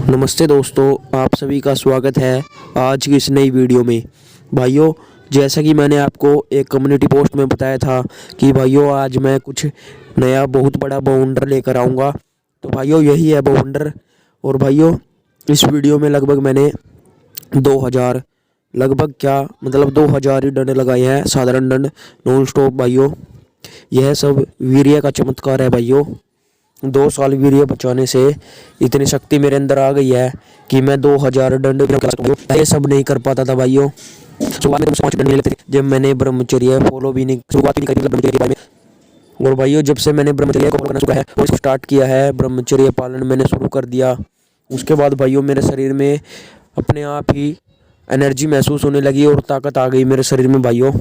नमस्ते दोस्तों, आप सभी का स्वागत है आज की इस नई वीडियो में। भाइयों, जैसा कि मैंने आपको एक कम्युनिटी पोस्ट में बताया था कि भाइयों आज मैं कुछ नया बहुत बड़ा बाउंडर लेकर आऊँगा। तो भाइयों यही है बाउंडर। और भाइयों इस वीडियो में लगभग मैंने 2000 लगभग क्या मतलब 2000 ही डंडे लगाए हैं, साधारण डंड नॉन स्टॉप। भाइयों यह सब वीर्य का चमत्कार है। भाइयों 2 साल वीर्य बचाने से इतनी शक्ति मेरे अंदर आ गई है कि मैं 2000 दंड ये सब नहीं कर पाता था। भाइयों शुरुआत में तो 5 दंड लेते थे जब मैंने ब्रह्मचर्य फॉलो भी नहीं शुरुआत भी नहीं करी ब्रह्मचर्य के बारे में। और भाइयों जब से मैंने ब्रह्मचर्य को फॉलो करना शुरू है और इसको स्टार्ट किया है, ब्रह्मचर्य पालन मैंने शुरू कर दिया, उसके बाद भाइयों मेरे शरीर में अपने आप ही एनर्जी महसूस होने लगी और ताकत आ गई मेरे शरीर में। भाइयों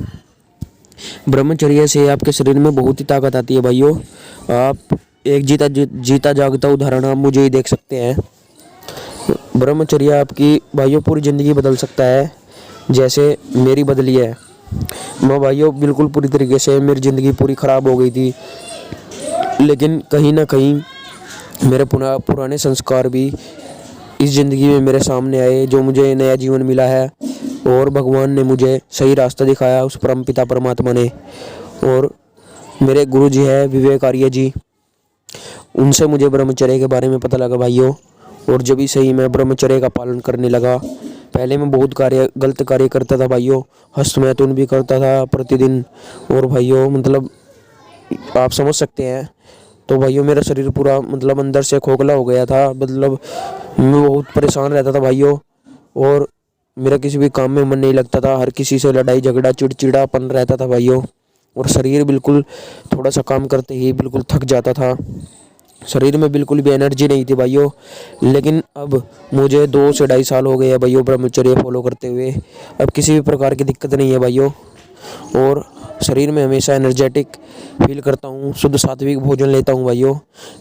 ब्रह्मचर्य से आपके शरीर में बहुत ही ताकत आती है। भाइयों आप एक जीता जागता उदाहरण आप मुझे ही देख सकते हैं। ब्रह्मचर्य आपकी भाइयों पूरी ज़िंदगी बदल सकता है, जैसे मेरी बदली है। मैं भाइयों बिल्कुल पूरी तरीके से मेरी ज़िंदगी पूरी ख़राब हो गई थी, लेकिन कहीं ना कहीं मेरे पुराने संस्कार भी इस ज़िंदगी में मेरे सामने आए, जो मुझे नया जीवन मिला है। और भगवान ने मुझे सही रास्ता दिखाया, उस परमपिता परमात्मा ने। और मेरे गुरु जी है विवेक आर्य जी, उनसे मुझे ब्रह्मचर्य के बारे में पता लगा भाइयों। और जब भी सही मैं ब्रह्मचर्य का पालन करने लगा। पहले मैं बहुत गलत कार्य करता था भाइयों, हस्तमैथुन भी करता था प्रतिदिन। और भाइयों मतलब आप समझ सकते हैं। तो भाइयों मेरा शरीर पूरा मतलब अंदर से खोखला हो गया था, मतलब मैं बहुत परेशान रहता था भाइयों। और मेरा किसी भी काम में मन नहीं लगता था, हर किसी से लड़ाई झगड़ा चिड़चिड़ापन रहता था भाइयों। और शरीर बिल्कुल थोड़ा सा काम करते ही बिल्कुल थक जाता था, शरीर में बिल्कुल भी एनर्जी नहीं थी भाइयों। लेकिन अब मुझे 2 से 2.5 साल हो गए हैं भाइयों ब्रह्मचर्य फॉलो करते हुए। अब किसी भी प्रकार की दिक्कत नहीं है भाइयों, और शरीर में हमेशा एनर्जेटिक फील करता हूँ। शुद्ध सात्विक भोजन लेता हूँ भाइयों।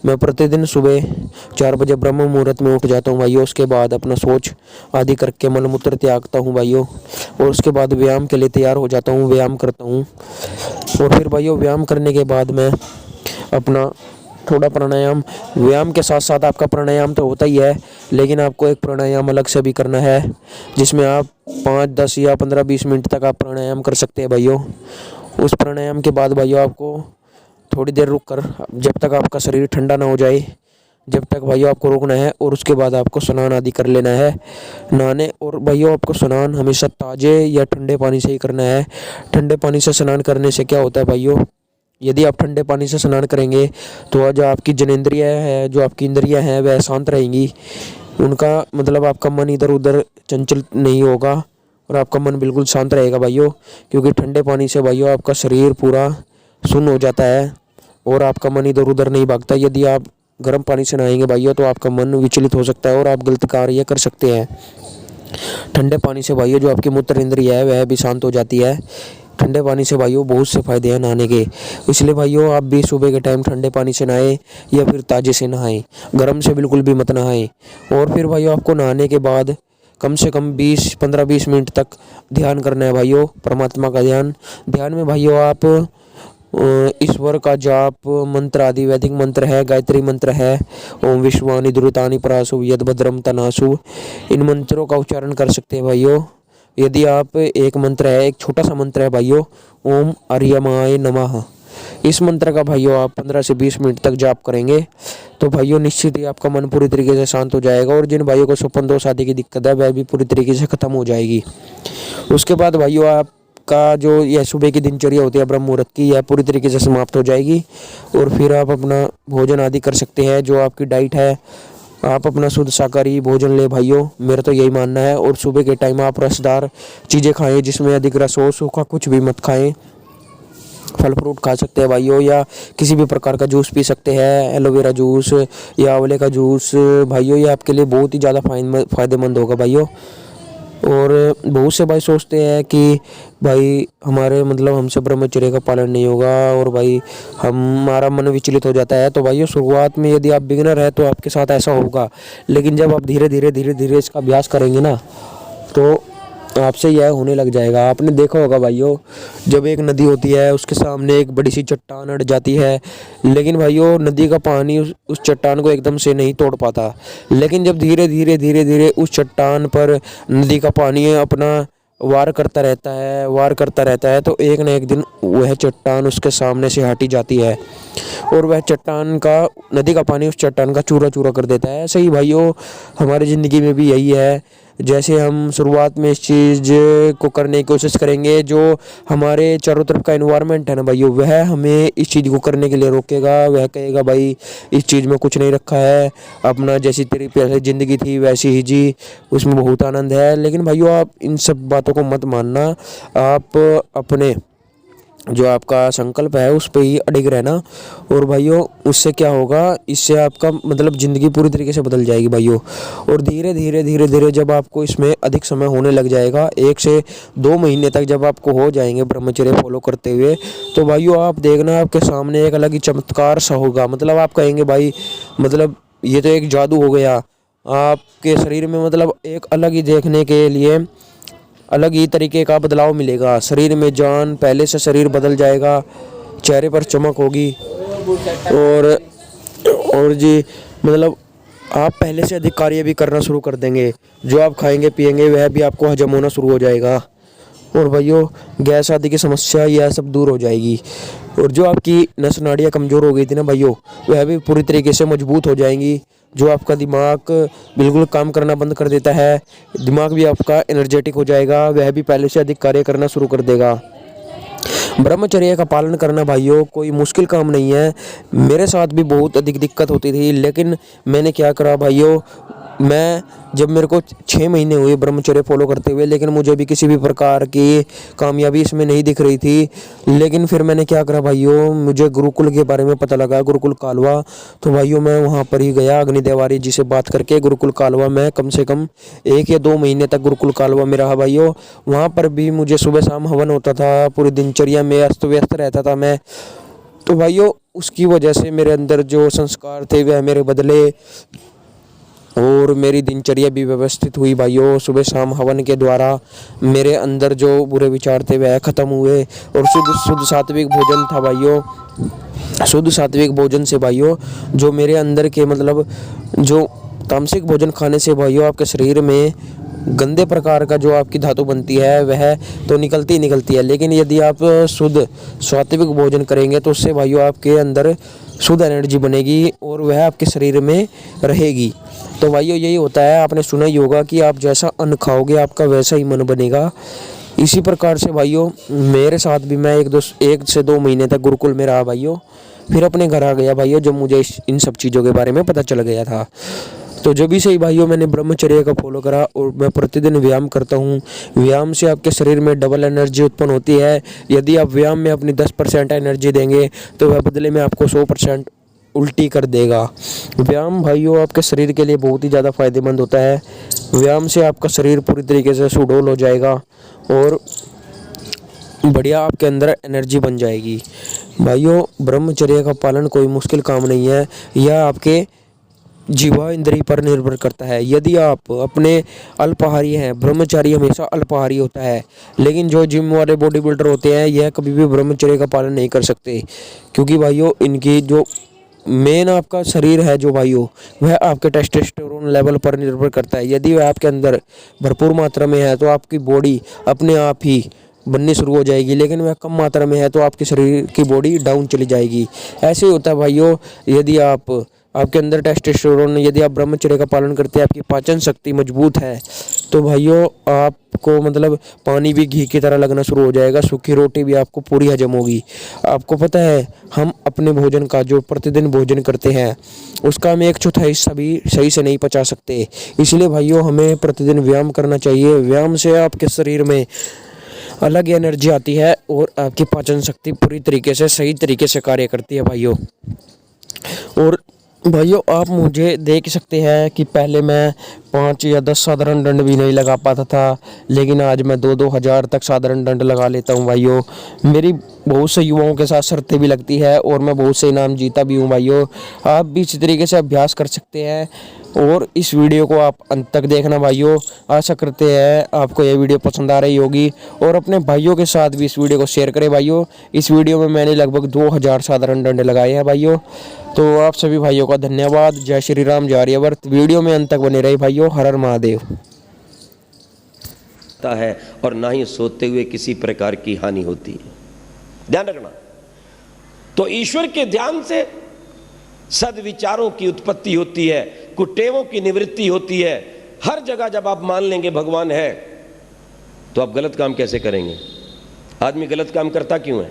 मैं प्रतिदिन सुबह 4 बजे ब्रह्म मुहूर्त में उठ जाता हूँ भाइयों। उसके बाद अपना शौच आदि करके मलमूत्र त्यागता हूँ भाइयों। और उसके बाद व्यायाम के लिए तैयार हो जाता हूँ, व्यायाम करता हूँ। और फिर भाइयों व्यायाम करने के बाद मैं अपना थोड़ा प्राणायाम, व्यायाम के साथ साथ आपका प्राणायाम तो होता ही है, लेकिन आपको एक प्राणायाम अलग से भी करना है, जिसमें आप 5, 10 या 15, 20 मिनट तक आप प्राणायाम कर सकते हैं भाइयों। उस प्राणायाम के बाद भाइयों आपको थोड़ी देर रुक कर, जब तक आपका शरीर ठंडा ना हो जाए, जब तक भाइयों आपको रोकना है। और उसके बाद आपको स्नान आदि कर लेना है, नहाने। और भाइयों आपको स्नान हमेशा ताज़े या ठंडे पानी से ही करना है। ठंडे पानी से स्नान करने से क्या होता है भाइयों, यदि आप ठंडे पानी से स्नान करेंगे तो जो आपकी जनेंद्रिय है, जो आपकी इंद्रियां हैं, वह शांत रहेंगी। उनका मतलब आपका मन इधर उधर चंचल नहीं होगा और आपका मन बिल्कुल शांत रहेगा भाइयों। क्योंकि ठंडे पानी से भाइयों आपका शरीर पूरा सुन्न हो जाता है और आपका मन इधर उधर नहीं भागता। यदि आप गर्म पानी से नहाएंगे भाइयों तो आपका मन विचलित हो सकता है और आप गलत कार्य कर सकते हैं। ठंडे पानी से भाइयों जो आपकी मूत्र इंद्रिय है वह भी शांत हो जाती है। ठंडे पानी से भाइयों बहुत से फायदे हैं नहाने के, इसलिए भाइयों आप भी सुबह के टाइम ठंडे पानी से नहाएं या फिर ताज़े से नहाएं, गर्म से बिल्कुल भी मत नहाएं। और फिर भाइयों आपको नहाने के बाद कम से कम 15-20 मिनट तक ध्यान करना है भाइयों, परमात्मा का ध्यान। ध्यान में भाइयों आप ईश्वर का जाप, मंत्र आदि वैदिक मंत्र है, गायत्री मंत्र है, ओम विश्वानि दुरितानि परासु यद भद्रम तनासु, इन मंत्रों का उच्चारण कर सकते हैं भाइयों। यदि आप एक मंत्र है, एक छोटा सा मंत्र है भाइयों, ओम आर्यमाय नमः, इस मंत्र का भाइयों आप 15 से 20 मिनट तक जाप करेंगे तो भाइयों निश्चित ही आपका मन पूरी तरीके से शांत हो जाएगा। और जिन भाइयों को स्वप्न दोष आदि की दिक्कत है वह भी पूरी तरीके से खत्म हो जाएगी। उसके बाद भाइयों आपका जो यह सुबह की दिनचर्या होती है ब्रह्म मुहूर्त की, यह पूरी तरीके से समाप्त हो जाएगी। और फिर आप अपना भोजन आदि कर सकते हैं, जो आपकी डाइट है आप अपना शुद्ध शाकाहारी भोजन ले भाइयों, मेरा तो यही मानना है। और सुबह के टाइम आप रसदार चीज़ें खाएं, जिसमें अधिक रस हो, सूखा कुछ भी मत खाएं। फल फ्रूट खा सकते हैं भाइयों, या किसी भी प्रकार का जूस पी सकते हैं, एलोवेरा जूस या आंवले का जूस भाइयों, ये आपके लिए बहुत ही ज़्यादा फ़ायदेमंद होगा भाइयों। और बहुत से भाई सोचते हैं कि भाई हमारे मतलब हमसे ब्रह्मचर्य का पालन नहीं होगा और भाई हमारा मन विचलित हो जाता है। तो भाइयों शुरुआत में यदि आप बिगिनर है तो आपके साथ ऐसा होगा, लेकिन जब आप धीरे धीरे इसका अभ्यास करेंगे ना, तो आपसे यह होने लग जाएगा। आपने देखा होगा भाइयों, जब एक नदी होती है उसके सामने एक बड़ी सी चट्टान अड़ जाती है, लेकिन भाइयों नदी का पानी उस चट्टान को एकदम से नहीं तोड़ पाता। लेकिन जब धीरे धीरे धीरे धीरे उस चट्टान पर नदी का पानी अपना वार करता रहता है तो एक न एक दिन वह चट्टान उसके सामने से हटी जाती है और वह चट्टान का नदी का पानी उस चट्टान का चूरा चूरा कर देता है। ऐसे ही भाइयों हमारी ज़िंदगी में भी यही है। जैसे हम शुरुआत में इस चीज़ को करने की कोशिश करेंगे, जो हमारे चारों तरफ का एनवायरनमेंट है ना भाइयों, वह हमें इस चीज़ को करने के लिए रोकेगा। वह कहेगा भाई इस चीज़ में कुछ नहीं रखा है, अपना जैसी तेरी पहले ज़िंदगी थी वैसी ही जी, उसमें बहुत आनंद है। लेकिन भाइयों आप इन सब बातों को मत मानना। आप अपने जो आपका संकल्प है उस पे ही अडिग रहना। और भाइयों उससे क्या होगा, इससे आपका मतलब ज़िंदगी पूरी तरीके से बदल जाएगी भाइयों। और धीरे धीरे धीरे धीरे जब आपको इसमें अधिक समय होने लग जाएगा, 1 से 2 महीने तक जब आपको हो जाएंगे ब्रह्मचर्य फॉलो करते हुए, तो भाइयों आप देखना आपके सामने एक अलग ही चमत्कार सा होगा। मतलब आप कहेंगे भाई मतलब ये तो एक जादू हो गया। आपके शरीर में मतलब एक अलग ही देखने के लिए अलग ही तरीके का बदलाव मिलेगा। शरीर में जान, पहले से शरीर बदल जाएगा, चेहरे पर चमक होगी और जी मतलब आप पहले से अधिक कार्य भी करना शुरू कर देंगे। जो आप खाएंगे पिएंगे वह भी आपको हजम होना शुरू हो जाएगा। और भाइयों गैस आदि की समस्या यह सब दूर हो जाएगी। और जो आपकी नस नाड़ियाँ कमज़ोर हो गई थी ना भाइयों, वह भी पूरी तरीके से मजबूत हो जाएंगी। जो आपका दिमाग बिल्कुल काम करना बंद कर देता है, दिमाग भी आपका एनर्जेटिक हो जाएगा, वह भी पहले से अधिक कार्य करना शुरू कर देगा। ब्रह्मचर्य का पालन करना भाइयों कोई मुश्किल काम नहीं है। मेरे साथ भी बहुत अधिक दिक्कत होती थी, लेकिन मैंने क्या करा भाइयों, मैं जब मेरे को 6 महीने हुए ब्रह्मचर्य फॉलो करते हुए, लेकिन मुझे भी किसी भी प्रकार की कामयाबी इसमें नहीं दिख रही थी। लेकिन फिर मैंने क्या करा भाइयों, मुझे गुरुकुल के बारे में पता लगा, गुरुकुल कालवा। तो भाइयों मैं वहाँ पर ही गया, अग्निदेवारी जी से बात करके गुरुकुल कालवा में कम से कम 1 या 2 महीने तक गुरुकुल कालवा में रहा भाइयों। वहाँ पर भी मुझे सुबह शाम हवन होता था, पूरी दिनचर्या में अस्त व्यस्त रहता था मैं। तो भाइयों उसकी वजह से मेरे अंदर जो संस्कार थे वह मेरे बदले और मेरी दिनचर्या भी व्यवस्थित हुई भाइयों। सुबह शाम हवन के द्वारा मेरे अंदर जो बुरे विचार थे वह खत्म हुए और शुद्ध सात्विक भोजन था भाइयों। शुद्ध सात्विक भोजन से भाइयों जो मेरे अंदर के मतलब जो तामसिक भोजन खाने से भाइयों आपके शरीर में गंदे प्रकार का जो आपकी धातु बनती है वह तो निकलती ही निकलती है। लेकिन यदि आप शुद्ध सात्विक भोजन करेंगे तो उससे भाइयों आपके अंदर शुद्ध एनर्जी बनेगी और वह आपके शरीर में रहेगी। तो भाइयों यही होता है, आपने सुना ही होगा कि आप जैसा अन्न खाओगे आपका वैसा ही मन बनेगा। इसी प्रकार से भाइयों मेरे साथ भी मैं 1 से 2 महीने तक गुरुकुल में रहा भाइयों, फिर अपने घर आ गया भाइयों जब मुझे इन सब चीज़ों के बारे में पता चल गया था। तो जब भी सही भाइयों मैंने ब्रह्मचर्य का फॉलो करा और मैं प्रतिदिन व्यायाम करता हूँ। व्यायाम से आपके शरीर में डबल एनर्जी उत्पन्न होती है। यदि आप व्यायाम में अपनी 10% एनर्जी देंगे तो वह बदले में आपको 100% उल्टी कर देगा। व्यायाम भाइयों आपके शरीर के लिए बहुत ही ज़्यादा फायदेमंद होता है। व्यायाम से आपका शरीर पूरी तरीके से सुडौल हो जाएगा और बढ़िया आपके अंदर एनर्जी बन जाएगी। भाइयों ब्रह्मचर्य का पालन कोई मुश्किल काम नहीं है, यह आपके जीवा इंद्रिय पर निर्भर करता है। यदि आप अपने अल्पाहारी हैं, ब्रह्मचारी हमेशा अल्पाहारी होता है, लेकिन जो जिम वाले बॉडी बिल्डर होते हैं यह कभी भी ब्रह्मचर्य का पालन नहीं कर सकते, क्योंकि भाइयों इनकी जो मेन आपका शरीर है जो भाइयों वह आपके टेस्टोस्टेरोन लेवल पर निर्भर करता है। यदि वह आपके अंदर भरपूर मात्रा में है तो आपकी बॉडी अपने आप ही बननी शुरू हो जाएगी, लेकिन वह कम मात्रा में है तो आपके शरीर की बॉडी डाउन चली जाएगी। ऐसे ही होता है भाइयों, यदि आपके अंदर टेस्टोस्टेरोन, यदि आप ब्रह्मचर्य का पालन करते हैं, आपकी पाचन शक्ति मजबूत है, तो भाइयों आपको मतलब पानी भी घी की तरह लगना शुरू हो जाएगा, सूखी रोटी भी आपको पूरी हजम होगी। आपको पता है हम अपने भोजन का जो प्रतिदिन भोजन करते हैं उसका हम 1/4 हिस्सा भी सही से नहीं पचा सकते। इसलिए भाइयों हमें प्रतिदिन व्यायाम करना चाहिए। व्यायाम से आपके शरीर में अलग एनर्जी आती है और आपकी पाचन शक्ति पूरी तरीके से सही तरीके से कार्य करती है भाइयों। और भाइयों आप मुझे देख सकते हैं कि पहले मैं 5 या 10 साधारण दंड भी नहीं लगा पाता था, लेकिन आज मैं 2-2 हज़ार तक साधारण दंड लगा लेता हूं भाइयों। मेरी बहुत से युवाओं के साथ शर्तें भी लगती है और मैं बहुत से इनाम जीता भी हूं भाइयों। आप भी इसी तरीके से अभ्यास कर सकते हैं और इस वीडियो को आप अंत तक देखना भाइयों। आशा करते हैं आपको यह वीडियो पसंद आ रही होगी और अपने भाइयों के साथ भी इस वीडियो को शेयर करें भाइयों। इस वीडियो में मैंने लगभग 2000 साधारण डंडे लगाए हैं भाइयों। तो आप सभी भाइयों का धन्यवाद। जय श्री राम, जय आर्यवर्त। वीडियो में अंत तक बने रहे भाइयों। हर हर महादेव। है और ना ही सोते हुए किसी प्रकार की हानि होती है, ध्यान रखना। तो ईश्वर के ध्यान से सद्विचारों की उत्पत्ति होती है, कुटेवों की निवृत्ति होती है। हर जगह जब आप मान लेंगे भगवान है तो आप गलत काम कैसे करेंगे? आदमी गलत काम करता क्यों है?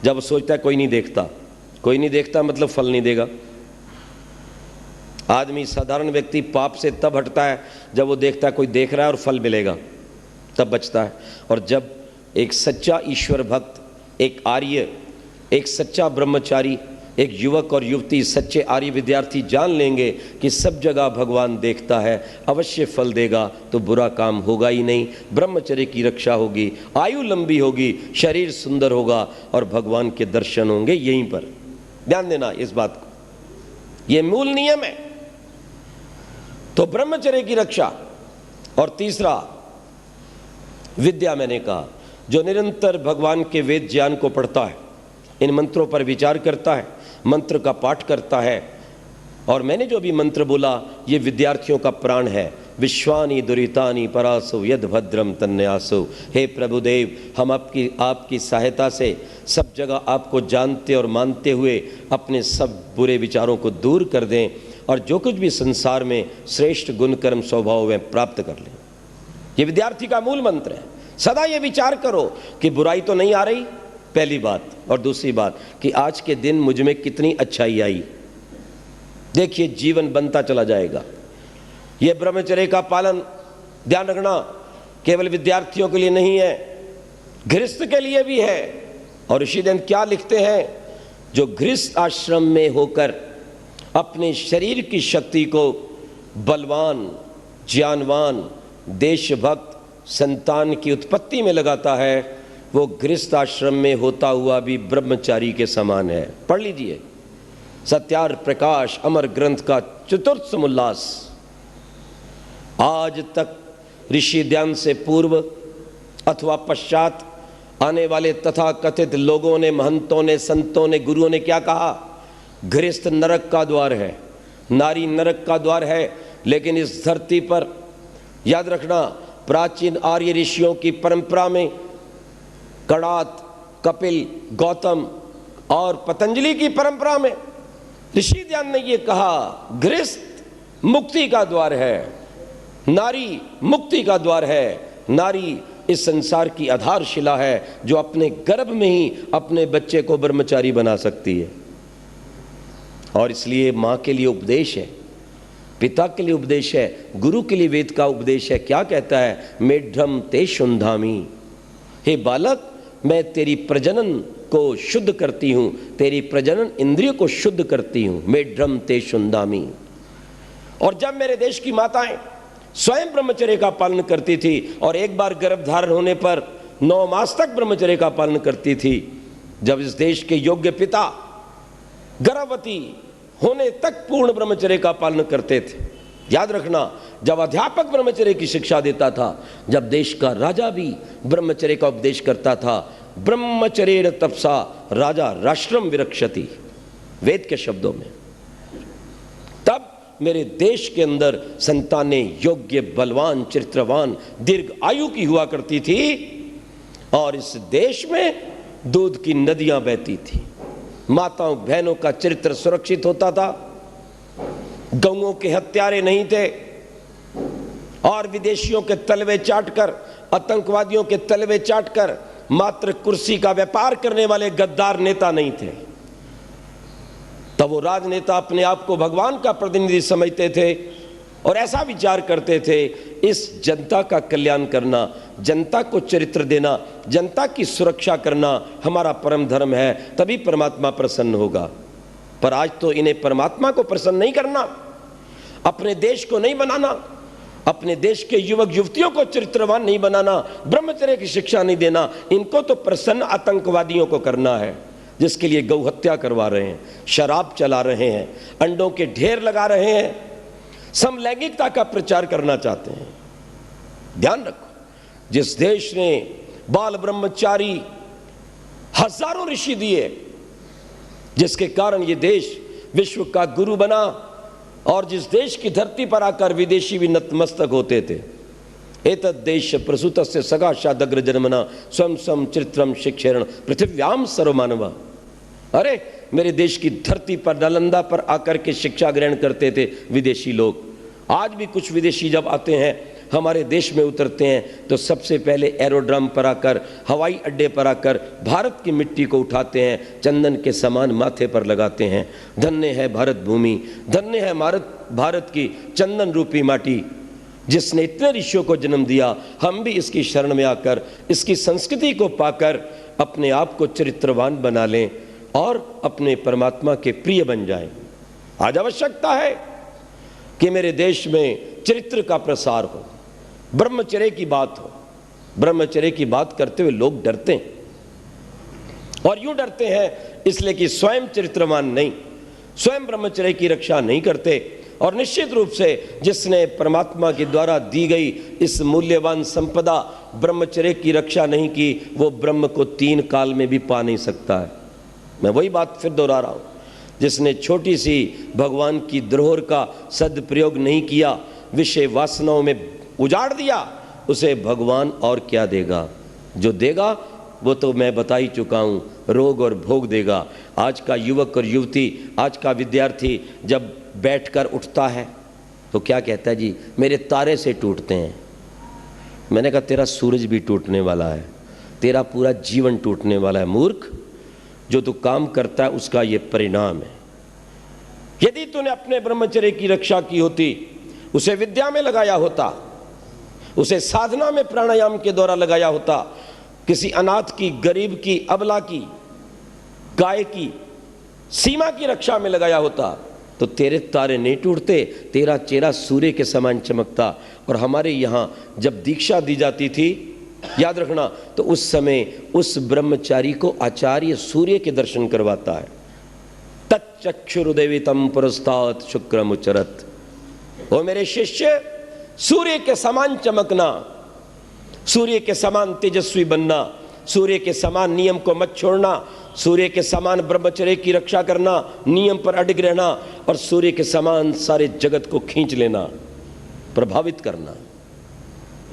जब सोचता है कोई नहीं देखता, कोई नहीं देखता मतलब फल नहीं देगा। आदमी साधारण व्यक्ति पाप से तब हटता है जब वो देखता है कोई देख रहा है और फल मिलेगा, तब बचता है। और जब एक सच्चा ईश्वर भक्त, एक आर्य, एक सच्चा ब्रह्मचारी, एक युवक और युवती, सच्चे आर्य विद्यार्थी जान लेंगे कि सब जगह भगवान देखता है, अवश्य फल देगा, तो बुरा काम होगा ही नहीं। ब्रह्मचर्य की रक्षा होगी, आयु लंबी होगी, शरीर सुंदर होगा और भगवान के दर्शन होंगे यहीं पर। ध्यान देना इस बात को, यह मूल नियम है। तो ब्रह्मचर्य की रक्षा। और तीसरा विद्या, मैंने कहा, जो निरंतर भगवान के वेद ज्ञान को पढ़ता है, इन मंत्रों पर विचार करता है, मंत्र का पाठ करता है। और मैंने जो भी मंत्र बोला ये विद्यार्थियों का प्राण है। विश्वानि दुरितानि परासो यद भद्रम तन्यासो। हे प्रभुदेव, हम आपकी सहायता से सब जगह आपको जानते और मानते हुए अपने सब बुरे विचारों को दूर कर दें और जो कुछ भी संसार में श्रेष्ठ गुण कर्म स्वभाव में प्राप्त कर लें। ये विद्यार्थी का मूल मंत्र है। सदा ये विचार करो कि बुराई तो नहीं आ रही, पहली बात, और दूसरी बात कि आज के दिन मुझ में कितनी अच्छाई आई। देखिए जीवन बनता चला जाएगा। ये ब्रह्मचर्य का पालन, ध्यान रखना, केवल विद्यार्थियों के लिए नहीं है, गृहस्थ के लिए भी है। और ऋषिदेव क्या लिखते हैं? जो गृहस्थ आश्रम में होकर अपने शरीर की शक्ति को बलवान, ज्ञानवान, देशभक्त संतान की उत्पत्ति में लगाता है, वो गृहस्थ आश्रम में होता हुआ भी ब्रह्मचारी के समान है। पढ़ लीजिए सत्यार प्रकाश अमर ग्रंथ का चतुर्थ समुल्लास। आज तक ऋषि ध्यान से पूर्व अथवा पश्चात आने वाले तथा कथित लोगों ने, महंतों ने, संतों ने, गुरुओं ने क्या कहा? गृहस्थ नरक का द्वार है, नारी नरक का द्वार है। लेकिन इस धरती पर याद रखना, प्राचीन आर्य ऋषियों की परंपरा में कणाद, कपिल, गौतम और पतंजलि की परंपरा में ऋषि ध्यान ने यह कहा, गृहस्थ मुक्ति का द्वार है, नारी मुक्ति का द्वार है। नारी इस संसार की आधारशिला है जो अपने गर्भ में ही अपने बच्चे को ब्रह्मचारी बना सकती है। और इसलिए माँ के लिए उपदेश है, पिता के लिए उपदेश है, गुरु के लिए वेद का उपदेश है। क्या कहता है? मेढ्रम ते शुंधामी। हे बालक, मैं तेरी प्रजनन को शुद्ध करती हूँ, तेरी प्रजनन इंद्रिय को शुद्ध करती हूँ। मेढ्रम ते शुंधामी। और जब मेरे देश की माताएं स्वयं ब्रह्मचर्य का पालन करती थी और एक बार गर्भधारण होने पर 9 मास तक ब्रह्मचर्य का पालन करती थी, जब इस देश के योग्य पिता गर्भवती होने तक पूर्ण ब्रह्मचर्य का पालन करते थे। याद रखना, जब अध्यापक ब्रह्मचर्य की शिक्षा देता था, जब देश का राजा भी ब्रह्मचर्य का उपदेश करता था, ब्रह्मचर्येण तपसा राजा राष्ट्रम विरक्षति, वेद के शब्दों में, तब मेरे देश के अंदर संतानें योग्य, बलवान, चरित्रवान, दीर्घ आयु की हुआ करती थी और इस देश में दूध की नदियां बहती थी। माताओं बहनों का चरित्र सुरक्षित होता था, गौओं के हत्यारे नहीं थे और विदेशियों के तलवे चाटकर, आतंकवादियों के तलवे चाटकर मात्र कुर्सी का व्यापार करने वाले गद्दार नेता नहीं थे। तब वो राजनेता अपने आप को भगवान का प्रतिनिधि समझते थे और ऐसा विचार करते थे, इस जनता का कल्याण करना, जनता को चरित्र देना, जनता की सुरक्षा करना हमारा परम धर्म है, तभी परमात्मा प्रसन्न होगा। पर आज तो इन्हें परमात्मा को प्रसन्न नहीं करना, अपने देश को नहीं बनाना, अपने देश के युवक युवतियों को चरित्रवान नहीं बनाना, ब्रह्मचर्य की शिक्षा नहीं देना, इनको तो प्रसन्न आतंकवादियों को करना है, जिसके लिए गौ हत्या करवा रहे हैं, शराब चला रहे हैं, अंडों के ढेर लगा रहे हैं, समलैंगिकता का प्रचार करना चाहते हैं। ध्यान रखो, जिस देश ने बाल ब्रह्मचारी हजारों ऋषि दिए, जिसके कारण ये देश विश्व का गुरु बना, और जिस देश की धरती पर आकर विदेशी भी नतमस्तक होते थे, एतद् देश प्रसूतस्य सकाशादग्र जन्मना स्वयं सम चरित्रम शिक्षेरण पृथिव्याम सर्वमानवा। अरे मेरे देश की धरती पर नालंदा पर आकर के शिक्षा ग्रहण करते थे विदेशी लोग। आज भी कुछ विदेशी जब आते हैं, हमारे देश में उतरते हैं, तो सबसे पहले एरोड्रम पर आकर, हवाई अड्डे पर आकर भारत की मिट्टी को उठाते हैं, चंदन के समान माथे पर लगाते हैं। धन्य है भारत भूमि, धन्य है भारत की चंदन रूपी माटी, जिसने इतने ऋषियों को जन्म दिया। हम भी इसकी शरण में आकर, इसकी संस्कृति को पाकर अपने आप को चरित्रवान बना लें और अपने परमात्मा के प्रिय बन जाएं। आज आवश्यकता है कि मेरे देश में चरित्र का प्रसार हो, ब्रह्मचर्य की बात हो। ब्रह्मचर्य की बात करते हुए लोग डरते हैं, और यूं डरते हैं इसलिए कि स्वयं चरित्रवान नहीं, स्वयं ब्रह्मचर्य की रक्षा नहीं करते। और निश्चित रूप से जिसने परमात्मा के द्वारा दी गई इस मूल्यवान संपदा ब्रह्मचर्य की रक्षा नहीं की, वो ब्रह्म को 3 काल में भी पा नहीं सकता है। मैं वही बात फिर दोहरा रहा हूं, जिसने छोटी सी भगवान की धरोहर का सदप्रयोग नहीं किया, विषय वासनाओं में उजाड़ दिया, उसे भगवान और क्या देगा। जो देगा वो तो मैं बता ही चुका हूं, रोग और भोग देगा। आज का युवक और युवती, आज का विद्यार्थी जब बैठकर उठता है तो क्या कहता है, जी मेरे तारे से टूटते हैं। मैंने कहा तेरा सूरज भी टूटने वाला है, तेरा पूरा जीवन टूटने वाला है मूर्ख। जो तू काम करता है उसका ये परिणाम है। यदि तूने अपने ब्रह्मचर्य की रक्षा की होती, उसे विद्या में लगाया होता, उसे साधना में प्राणायाम के द्वारा लगाया होता, किसी अनाथ की, गरीब की, अबला की, गाय की, सीमा की रक्षा में लगाया होता, तो तेरे तारे नहीं टूटते, तेरा चेहरा सूर्य के समान चमकता। और हमारे यहाँ जब दीक्षा दी जाती थी, याद रखना, तो उस समय उस ब्रह्मचारी को आचार्य सूर्य के दर्शन करवाता है। तच्चक्षुरुदेवितम पुरस्तात् शुक्रमुचरत। ओ मेरे शिष्य, सूर्य के समान चमकना, सूर्य के समान तेजस्वी बनना, सूर्य के समान नियम को मत छोड़ना, सूर्य के समान ब्रह्मचर्य की रक्षा करना, नियम पर अडिग रहना, और सूर्य के समान सारे जगत को खींच लेना, प्रभावित करना।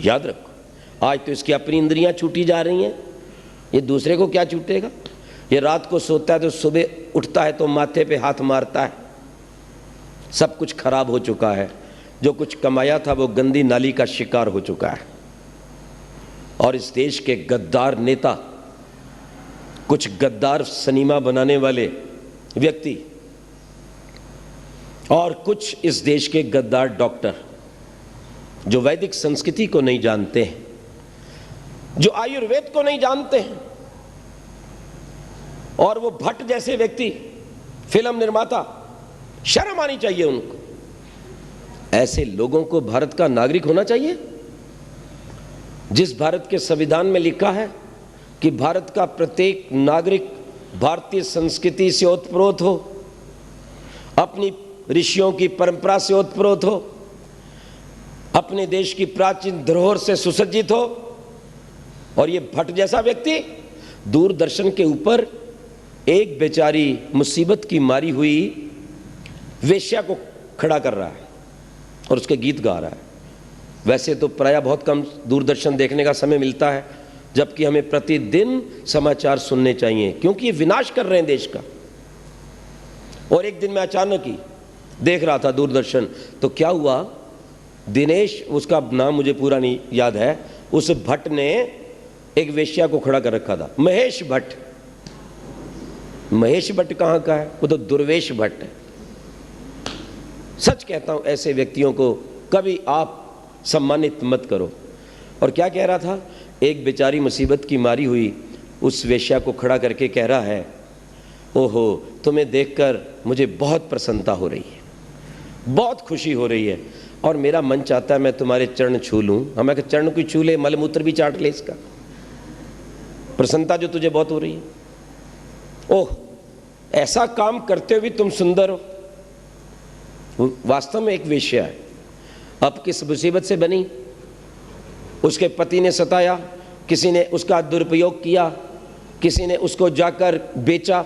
याद रखो, आज तो इसकी अपनी इंद्रियां छूटी जा रही हैं, ये दूसरे को क्या छूटेगा। ये रात को सोता है तो सुबह उठता है तो माथे पे हाथ मारता है। सब कुछ खराब हो चुका है, जो कुछ कमाया था वो गंदी नाली का शिकार हो चुका है। और इस देश के गद्दार नेता, कुछ गद्दार सिनेमा बनाने वाले व्यक्ति, और कुछ इस देश के गद्दार डॉक्टर, जो वैदिक संस्कृति को नहीं जानते हैं, जो आयुर्वेद को नहीं जानते हैं, और वो भट्ट जैसे व्यक्ति, फिल्म निर्माता, शर्म आनी चाहिए उनको। ऐसे लोगों को भारत का नागरिक होना चाहिए। जिस भारत के संविधान में लिखा है कि भारत का प्रत्येक नागरिक भारतीय संस्कृति से ओतप्रोत हो, अपनी ऋषियों की परंपरा से ओतप्रोत हो, अपने देश की प्राचीन धरोहर से सुसज्जित हो। और ये भट्ट जैसा व्यक्ति दूरदर्शन के ऊपर एक बेचारी मुसीबत की मारी हुई वेश्या को खड़ा कर रहा है और उसके गीत गा रहा है। वैसे तो प्रायः बहुत कम दूरदर्शन देखने का समय मिलता है, जबकि हमें प्रतिदिन समाचार सुनने चाहिए, क्योंकि ये विनाश कर रहे हैं देश का। और एक दिन मैं अचानक ही देख रहा था दूरदर्शन, तो क्या हुआ, दिनेश, उसका नाम मुझे पूरा नहीं याद है, उस भट्ट ने एक वेश्या को खड़ा कर रखा था, महेश भट्ट। महेश भट्ट कहाँ का है, वो तो दुर्वेश भट्ट है। सच कहता हूं, ऐसे व्यक्तियों को कभी आप सम्मानित मत करो। और क्या कह रहा था, एक बेचारी मुसीबत की मारी हुई उस वेश्या को खड़ा करके कह रहा है, ओहो तुम्हें देखकर मुझे बहुत प्रसन्नता हो रही है, बहुत खुशी हो रही है, और मेरा मन चाहता है मैं तुम्हारे चरण छू लूं। हमें कहा चरण कोई छू ले, मलमूत्र भी चाट ले इसका, प्रसन्नता जो तुझे बहुत हो रही है। ओह, ऐसा काम करते हुए तुम सुंदर हो। वास्तव में एक वेश्या है, अब किस मुसीबत से बनी? उसके पति ने सताया, किसी ने उसका दुरुपयोग किया, किसी ने उसको जाकर बेचा।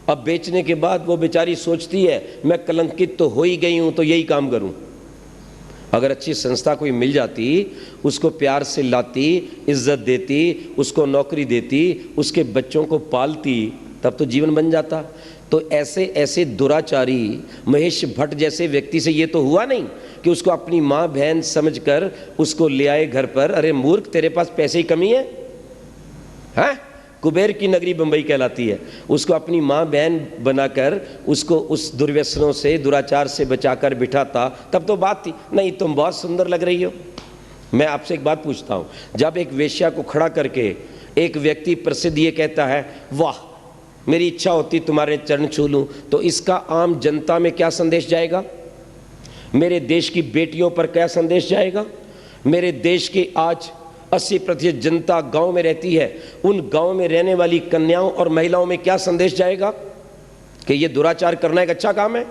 अब बेचने के बाद वो बेचारी सोचती है मैं कलंकित तो हो ही गई हूं, तो यही काम करूं। अगर अच्छी संस्था कोई मिल जाती, उसको प्यार से लाती, इज्जत देती, उसको नौकरी देती, उसके बच्चों को पालती, तब तो जीवन बन जाता। तो ऐसे ऐसे दुराचारी महेश भट्ट जैसे व्यक्ति से ये तो हुआ नहीं कि उसको अपनी माँ बहन समझकर उसको ले आए घर पर। अरे मूर्ख, तेरे पास पैसे की कमी है? हैं? कुबेर की नगरी बंबई कहलाती है। उसको अपनी माँ बहन बनाकर उसको उस दुर्व्यसनों से, दुराचार से बचाकर बिठाता, तब तो बात थी। नहीं, तुम बहुत सुंदर लग रही हो। मैं आपसे एक बात पूछता हूँ, जब एक वेश्या को खड़ा करके एक व्यक्ति प्रसिद्ध ये कहता है वाह मेरी इच्छा होती तुम्हारे चरण छू लूँ, तो इसका आम जनता में क्या संदेश जाएगा? मेरे देश की बेटियों पर क्या संदेश जाएगा? मेरे देश की आज 80% जनता गांव में रहती है, उन गांव में रहने वाली कन्याओं और महिलाओं में क्या संदेश जाएगा कि ये दुराचार करना एक अच्छा काम है?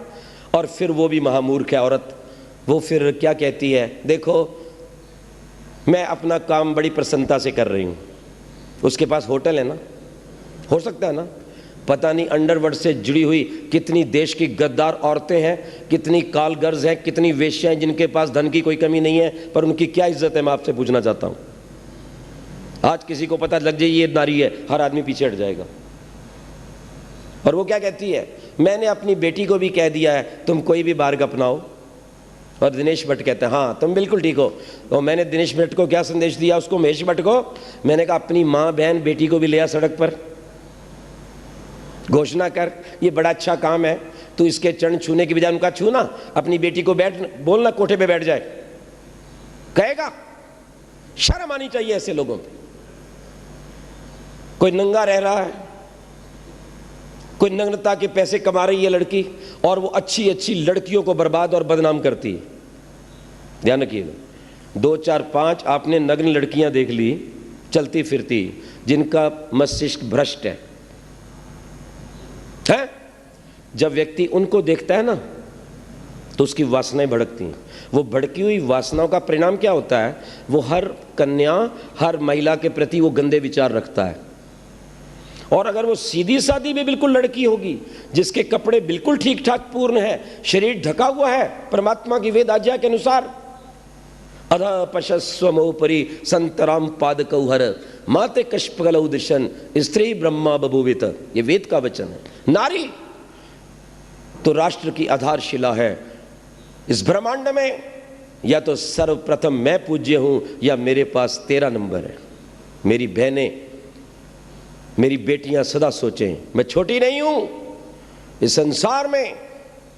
और फिर वो भी महामूर्ख है औरत, वो फिर क्या कहती है, देखो मैं अपना काम बड़ी प्रसन्नता से कर रही हूँ। उसके पास होटल है ना, हो सकता है ना, पता नहीं अंडरवर्ल्ड से जुड़ी हुई कितनी देश की गद्दार औरतें हैं, कितनी कालगर्ज हैं, कितनी वेश्याएं जिनके पास धन की कोई कमी नहीं है, पर उनकी क्या इज्जत है, मैं आपसे पूछना चाहता हूं। आज किसी को पता लग जाए ये नारी है, हर आदमी पीछे हट जाएगा। और वो क्या कहती है, मैंने अपनी बेटी को भी कह दिया है तुम कोई भी मार्ग अपनाओ। और दिनेश भट्ट कहते हैं हाँ तुम बिल्कुल ठीक हो। और मैंने दिनेश भट्ट को क्या संदेश दिया, उसको महेश भट्ट को, मैंने कहा अपनी माँ बहन बेटी को भी ले आ सड़क पर, घोषणा कर ये बड़ा अच्छा काम है, तू इसके चरण छूने की बजाय उनका छूना, अपनी बेटी को बैठ बोलना कोठे पे बैठ जाए, कहेगा? शर्म आनी चाहिए ऐसे लोगों पे। कोई नंगा रह रहा है, कोई नग्नता के पैसे कमा रही है लड़की, और वो अच्छी अच्छी लड़कियों को बर्बाद और बदनाम करती है। ध्यान रखिएगा, 2 4 5 आपने नग्न लड़कियां देख ली चलती फिरती, जिनका मस्तिष्क भ्रष्ट है। जब व्यक्ति उनको देखता है ना तो उसकी वासनाएं भड़कती हैं। वो भड़की हुई वासनाओं का परिणाम क्या होता है, वो हर कन्या, हर महिला के प्रति वो गंदे विचार रखता है। और अगर वो सीधी सादी भी बिल्कुल लड़की होगी, जिसके कपड़े बिल्कुल ठीक ठाक पूर्ण है, शरीर ढका हुआ है परमात्मा की वेद आज्ञा के अनुसार, अधा पशस्वमोपरि संतराम पादकौहर माते कष्पगलौ दिशन स्त्री ब्रह्मा बभूवित, ये वेद का वचन है। नारी तो राष्ट्र की आधारशिला है। इस ब्रह्मांड में या तो सर्वप्रथम मैं पूज्य हूं, या मेरे पास 13 नंबर है। मेरी बहनें, मेरी बेटियां सदा सोचें मैं छोटी नहीं हूं। इस संसार में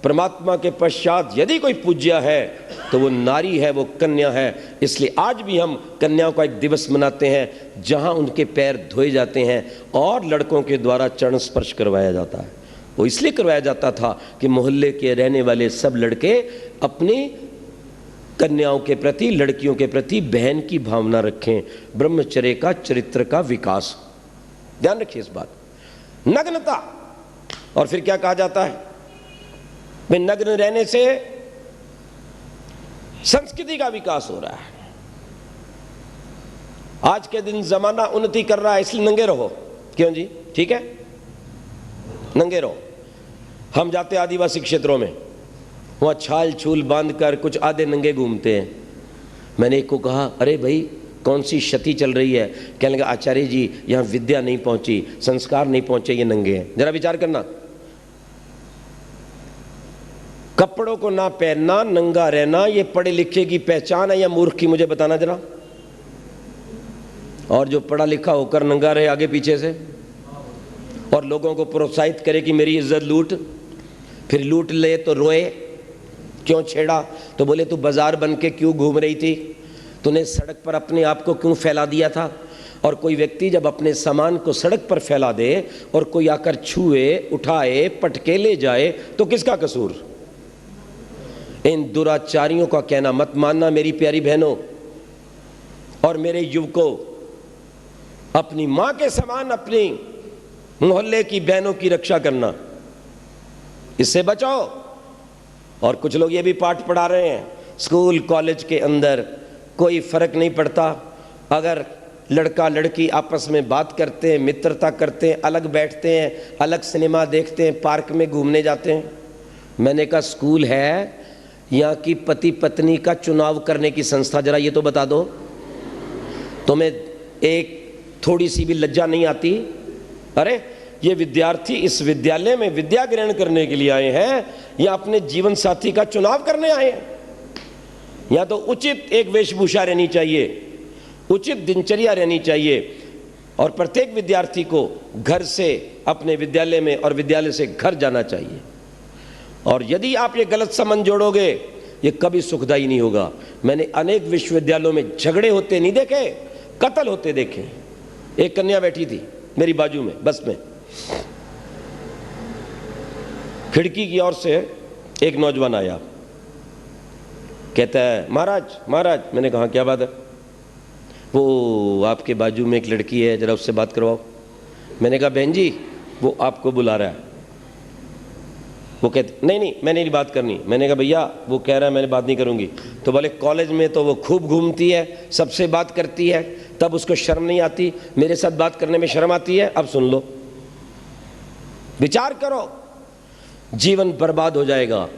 परमात्मा के पश्चात यदि कोई पूज्य है तो वो नारी है, वो कन्या है। इसलिए आज भी हम कन्याओं का एक दिवस मनाते हैं जहां उनके पैर धोए जाते हैं और लड़कों के द्वारा चरण स्पर्श करवाया जाता है। वो इसलिए करवाया जाता था कि मोहल्ले के रहने वाले सब लड़के अपनी कन्याओं के प्रति, लड़कियों के प्रति बहन की भावना रखें, ब्रह्मचर्य का, चरित्र का विकास। ध्यान रखिए इस बात। नग्नता, और फिर क्या कहा जाता है, भाई नग्न रहने से संस्कृति का विकास हो रहा है। आज के दिन जमाना उन्नति कर रहा है, इसलिए नंगे रहो। क्यों जी? ठीक है, नंगे रहो। हम जाते आदिवासी क्षेत्रों में, वहां छाल छूल बांधकर कुछ आधे नंगे घूमते हैं। मैंने एक को कहा अरे भाई कौन सी क्षति चल रही है? कहने लगा आचार्य जी यहाँ विद्या नहीं पहुंची, संस्कार नहीं पहुंचे, ये नंगे हैं। जरा विचार करना, कपड़ों को ना पहनना, नंगा रहना, ये पढ़े लिखे की पहचान है या मूर्ख की? मुझे बताना जरा। और जो पढ़ा लिखा होकर नंगा रहे आगे पीछे से और लोगों को प्रोत्साहित करे कि मेरी इज्जत लूट, फिर लूट ले तो रोए, क्यों छेड़ा? तो बोले तू बाजार बन के क्यों घूम रही थी, तूने सड़क पर अपने आप को क्यों फैला दिया था? और कोई व्यक्ति जब अपने सामान को सड़क पर फैला दे और कोई आकर छुए, उठाए, पटके ले जाए तो किसका कसूर? इन दुराचारियों का कहना मत मानना मेरी प्यारी बहनों और मेरे युवकों। अपनी मां के समान अपनी मोहल्ले की बहनों की रक्षा करना, इससे बचाओ। और कुछ लोग ये भी पाठ पढ़ा रहे हैं स्कूल कॉलेज के अंदर कोई फ़र्क नहीं पड़ता। अगर लड़का लड़की आपस में बात करते हैं, मित्रता करते हैं, अलग बैठते हैं, अलग सिनेमा देखते हैं, पार्क में घूमने जाते हैं। मैंने कहा स्कूल है यहाँ की पति पत्नी का चुनाव करने की संस्था, जरा ये तो बता दो। तुम्हें एक थोड़ी सी भी लज्जा नहीं आती? अरे ये विद्यार्थी इस विद्यालय में विद्या ग्रहण करने के लिए आए हैं या अपने जीवन साथी का चुनाव करने आए हैं? या तो उचित एक वेशभूषा रहनी चाहिए, उचित दिनचर्या रहनी चाहिए, और प्रत्येक विद्यार्थी को घर से अपने विद्यालय में और विद्यालय से घर जाना चाहिए। और यदि आप ये गलत संबंध जोड़ोगे, ये कभी सुखदायी नहीं होगा। मैंने अनेक विश्वविद्यालयों में झगड़े होते नहीं देखे, कत्ल होते देखे। एक कन्या बैठी थी मेरी बाजू में बस में, खिड़की की ओर से एक नौजवान आया, कहता है महाराज महाराज। मैंने कहा क्या बात है? वो आपके बाजू में एक लड़की है, जरा उससे बात करवाओ। मैंने कहा बहन जी वो आपको बुला रहा है। वो कहते नहीं नहीं मैंने नहीं बात करनी। मैंने कहा भैया वो कह रहा है मैंने बात नहीं करूंगी। तो बोले कॉलेज में तो वो खूब घूमती है, सबसे बात करती है, तब उसको शर्म नहीं आती, मेरे साथ बात करने में शर्म आती है। अब सुन लो, विचार करो, जीवन बर्बाद हो जाएगा,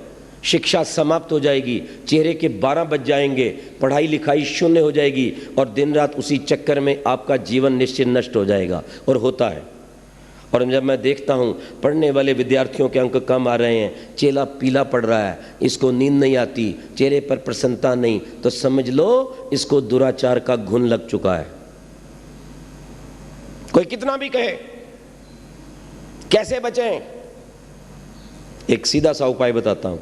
शिक्षा समाप्त हो जाएगी, चेहरे के 12 बज जाएंगे, पढ़ाई लिखाई शून्य हो जाएगी, और दिन रात उसी चक्कर में आपका जीवन निश्चित नष्ट हो जाएगा। और होता है। और जब मैं देखता हूँ पढ़ने वाले विद्यार्थियों के अंक कम आ रहे हैं, चेहरा पीला पड़ रहा है, इसको नींद नहीं आती, चेहरे पर प्रसन्नता नहीं, तो समझ लो इसको दुराचार का घुन लग चुका है। कोई कितना भी कहे, कैसे बचें? एक सीधा सा उपाय बताता हूँ।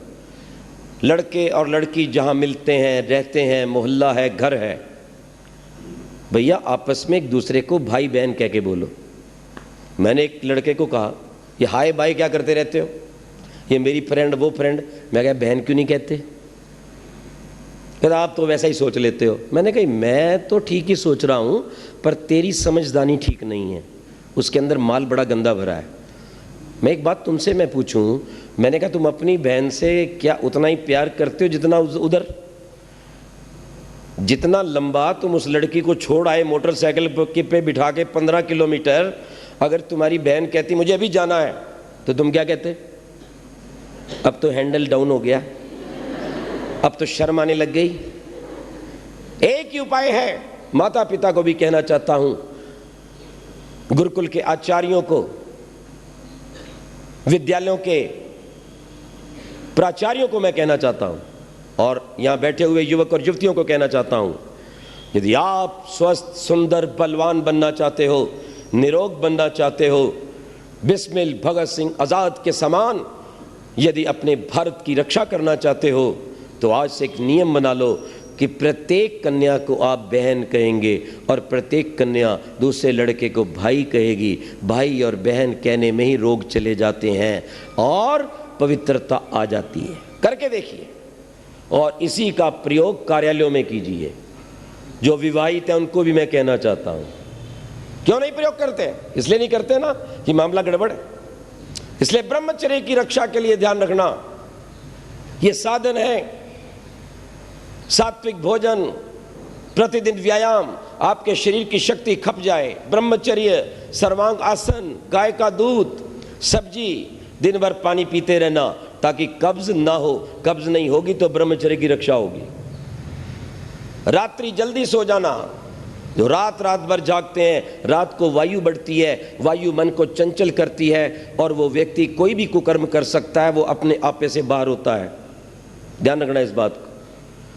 लड़के और लड़की जहाँ मिलते हैं, रहते हैं, मोहल्ला है, घर है, भैया आपस में एक दूसरे को भाई बहन कह के बोलो। मैंने एक लड़के को कहा ये हाय बाय क्या करते रहते हो, ये मेरी फ्रेंड वो फ्रेंड। मैं कहा बहन क्यों नहीं कहते? कहता आप तो वैसा ही सोच लेते हो। मैंने कहा मैं तो ठीक ही सोच रहा हूँ, पर तेरी समझदारी ठीक नहीं है, उसके अंदर माल बड़ा गंदा भरा है। मैं एक बात तुमसे मैं पूछूं, मैंने कहा तुम अपनी बहन से क्या उतना ही प्यार करते हो जितना उधर? जितना लंबा तुम उस लड़की को छोड़ आए मोटरसाइकिल पे बिठा के 15 किलोमीटर, अगर तुम्हारी बहन कहती मुझे अभी जाना है, तो तुम क्या कहते? अब तो हैंडल डाउन हो गया, अब तो शर्म आने लग गई। एक ही उपाय है, माता पिता को भी कहना चाहता हूं, गुरुकुल के आचार्यों को, विद्यालयों के प्राचार्यों को मैं कहना चाहता हूं, और यहां बैठे हुए युवक और युवतियों को कहना चाहता हूं, यदि आप स्वस्थ सुंदर बलवान बनना चाहते हो, निरोग बनना चाहते हो, बिस्मिल भगत सिंह आज़ाद के समान यदि अपने भारत की रक्षा करना चाहते हो, तो आज से एक नियम बना लो कि प्रत्येक कन्या को आप बहन कहेंगे और प्रत्येक कन्या दूसरे लड़के को भाई कहेगी। भाई और बहन कहने में ही रोग चले जाते हैं और पवित्रता आ जाती है। करके देखिए, और इसी का प्रयोग कार्यालयों में कीजिए। जो विवाहित हैं उनको भी मैं कहना चाहता हूँ, क्यों नहीं प्रयोग करते? इसलिए नहीं करते ना कि मामला गड़बड़ है। इसलिए ब्रह्मचर्य की रक्षा के लिए ध्यान रखना, ये साधन है। सात्विक भोजन, प्रतिदिन व्यायाम, आपके शरीर की शक्ति खप जाए, ब्रह्मचर्य, सर्वांग आसन, गाय का दूध, सब्जी, दिन भर पानी पीते रहना ताकि कब्ज ना हो। कब्ज नहीं होगी तो ब्रह्मचर्य की रक्षा होगी। रात्रि जल्दी सो जाना। जो रात भर जागते हैं, रात को वायु बढ़ती है, वायु मन को चंचल करती है, और वो व्यक्ति कोई भी कुकर्म कर सकता है, वो अपने आपे से बाहर होता है। ध्यान रखना इस बात को।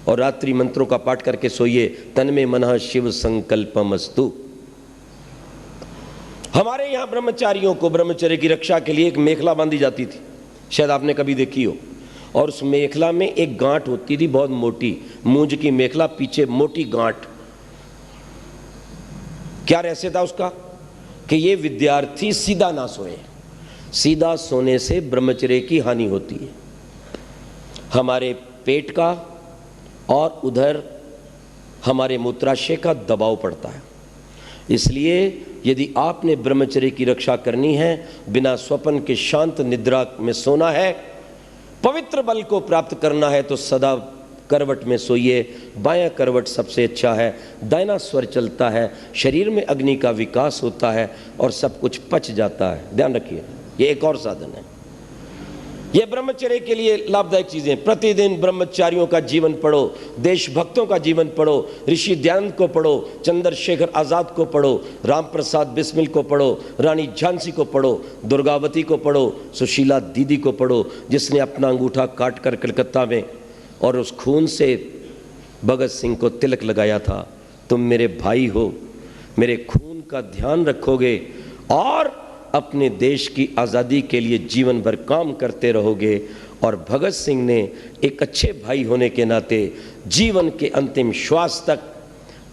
और रात्रि मंत्रों का पाठ करके सोइए। तन्मे मनः शिव संकल्पमस्तु। हमारे यहाँ ब्रह्मचारियों को ब्रह्मचर्य की रक्षा के लिए एक मेखला बांधी जाती थी, शायद आपने कभी देखी हो, और उस मेखला में एक गांठ होती थी बहुत मोटी, मूंज की मेखला, पीछे मोटी गांठ। क्या रहस्य था उसका? कि ये विद्यार्थी सीधा ना सोए। सीधा सोने से ब्रह्मचर्य की हानि होती है, हमारे पेट का और उधर हमारे मूत्राशय का दबाव पड़ता है। इसलिए यदि आपने ब्रह्मचर्य की रक्षा करनी है, बिना स्वप्न के शांत निद्रा में सोना है, पवित्र बल को प्राप्त करना है, तो सदा करवट में सोइए, बायां करवट सबसे अच्छा है, दाहिना स्वर चलता है, शरीर में अग्नि का विकास होता है और सब कुछ पच जाता है। ध्यान रखिए, ये एक और साधन है। ये ब्रह्मचर्य के लिए लाभदायक चीजें। प्रतिदिन ब्रह्मचारियों का जीवन पढ़ो, देशभक्तों का जीवन पढ़ो, ऋषि दयानंद को पढ़ो, चंद्रशेखर आजाद को पढ़ो, राम प्रसाद बिस्मिल को पढ़ो, रानी झांसी को पढ़ो, दुर्गावती को पढ़ो, सुशीला दीदी को पढ़ो जिसने अपना अंगूठा काट कर कलकत्ता में और उस खून से भगत सिंह को तिलक लगाया था। तुम मेरे भाई हो, मेरे खून का ध्यान रखोगे और अपने देश की आज़ादी के लिए जीवन भर काम करते रहोगे। और भगत सिंह ने एक अच्छे भाई होने के नाते जीवन के अंतिम श्वास तक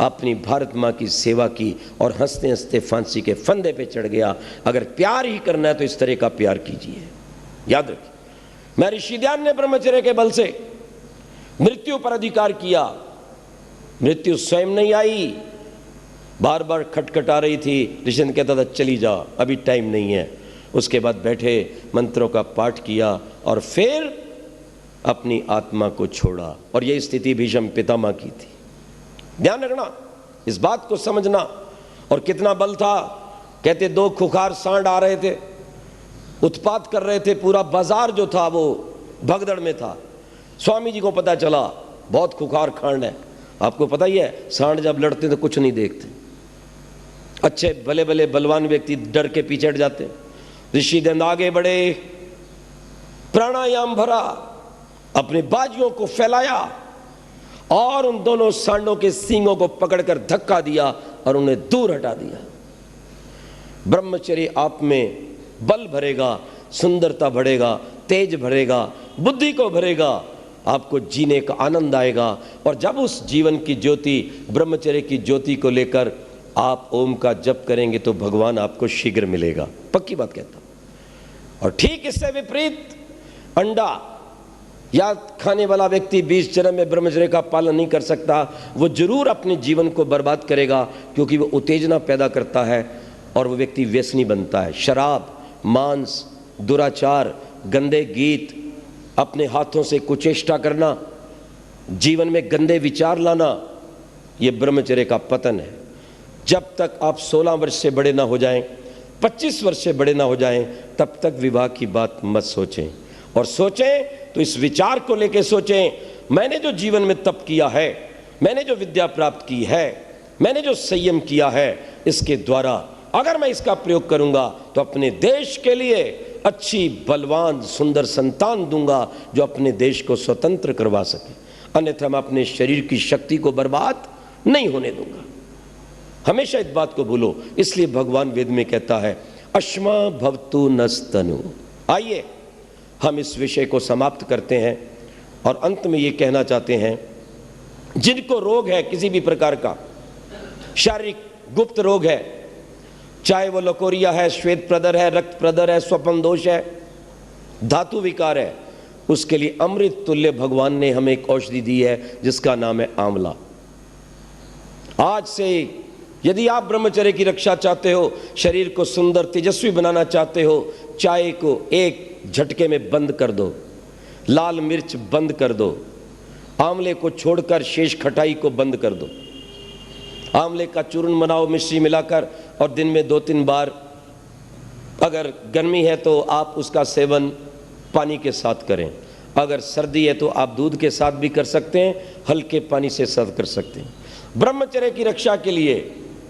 अपनी भारत माँ की सेवा की और हंसते हंसते फांसी के फंदे पे चढ़ गया। अगर प्यार ही करना है तो इस तरह का प्यार कीजिए। याद रखिए, मैं ऋषि दयानंद ने ब्रह्मचर्य के बल से मृत्यु पर अधिकार किया। मृत्यु स्वयं नहीं आई, बार बार खटखटा रही थी। ऋषि कहता था चली जा, अभी टाइम नहीं है। उसके बाद बैठे, मंत्रों का पाठ किया और फिर अपनी आत्मा को छोड़ा। और यह स्थिति भीष्म पितामह की थी। ध्यान रखना, इस बात को समझना। और कितना बल था। कहते 2 खुखार सांड आ रहे थे, उत्पात कर रहे थे, पूरा बाजार जो था वो भगदड़ में था। स्वामी जी को पता चला बहुत खुखार खांड है। आपको पता ही है, सांड जब लड़ते तो कुछ नहीं देखते। अच्छे भले भले बलवान व्यक्ति डर के पीछे हट जाते। ऋषि दयानंद आगे बढ़े, प्राणायाम भरा, अपने बाजुओं को फैलाया और उन दोनों सांडों के सींगों को पकड़कर धक्का दिया और उन्हें दूर हटा दिया। ब्रह्मचर्य आप में बल भरेगा, सुंदरता बढ़ेगा, तेज भरेगा, बुद्धि को भरेगा, आपको जीने का आनंद आएगा। और जब उस जीवन की ज्योति, ब्रह्मचर्य की ज्योति को लेकर आप ओम का जप करेंगे तो भगवान आपको शीघ्र मिलेगा। पक्की बात कहता हूं। और ठीक इससे विपरीत, अंडा या खाने वाला व्यक्ति 20 जन्म में ब्रह्मचर्य का पालन नहीं कर सकता, वो जरूर अपने जीवन को बर्बाद करेगा, क्योंकि वो उत्तेजना पैदा करता है और वो व्यक्ति व्यसनी बनता है। शराब, मांस, दुराचार, गंदे गीत, अपने हाथों से कुचेष्टा करना, जीवन में गंदे विचार लाना, ये ब्रह्मचर्य का पतन है। जब तक आप 16 वर्ष से बड़े ना हो जाएं, 25 वर्ष से बड़े ना हो जाएं, तब तक विवाह की बात मत सोचें। और सोचें तो इस विचार को लेकर सोचें, मैंने जो जीवन में तप किया है, मैंने जो विद्या प्राप्त की है, मैंने जो संयम किया है, इसके द्वारा अगर मैं इसका प्रयोग करूंगा तो अपने देश के लिए अच्छी बलवान सुंदर संतान दूंगा जो अपने देश को स्वतंत्र करवा सके। अन्यथा मैं अपने शरीर की शक्ति को बर्बाद नहीं होने दूंगा। हमेशा इस बात को भूलो। इसलिए भगवान वेद में कहता है अश्मा भवतु नस्तनु। आइए हम इस विषय को समाप्त करते हैं और अंत में ये कहना चाहते हैं, जिनको रोग है किसी भी प्रकार का, शारीरिक गुप्त रोग है, चाहे वो लकोरिया है, श्वेत प्रदर है, रक्त प्रदर है, स्वपन दोष है, धातु विकार है, उसके लिए अमृत तुल्य भगवान ने हमें एक औषधि दी है जिसका नाम है आंवला। आज से यदि आप ब्रह्मचर्य की रक्षा चाहते हो, शरीर को सुंदर तेजस्वी बनाना चाहते हो, चाय को एक झटके में बंद कर दो, लाल मिर्च बंद कर दो, आंवले को छोड़कर शेष खटाई को बंद कर दो, आंवले का चूर्ण बनाओ मिश्री मिलाकर और दिन में 2-3 बार, अगर गर्मी है तो आप उसका सेवन पानी के साथ करें, अगर सर्दी है तो आप दूध के साथ भी कर सकते हैं, हल्के पानी से सर्व कर सकते हैं। ब्रह्मचर्य की रक्षा के लिए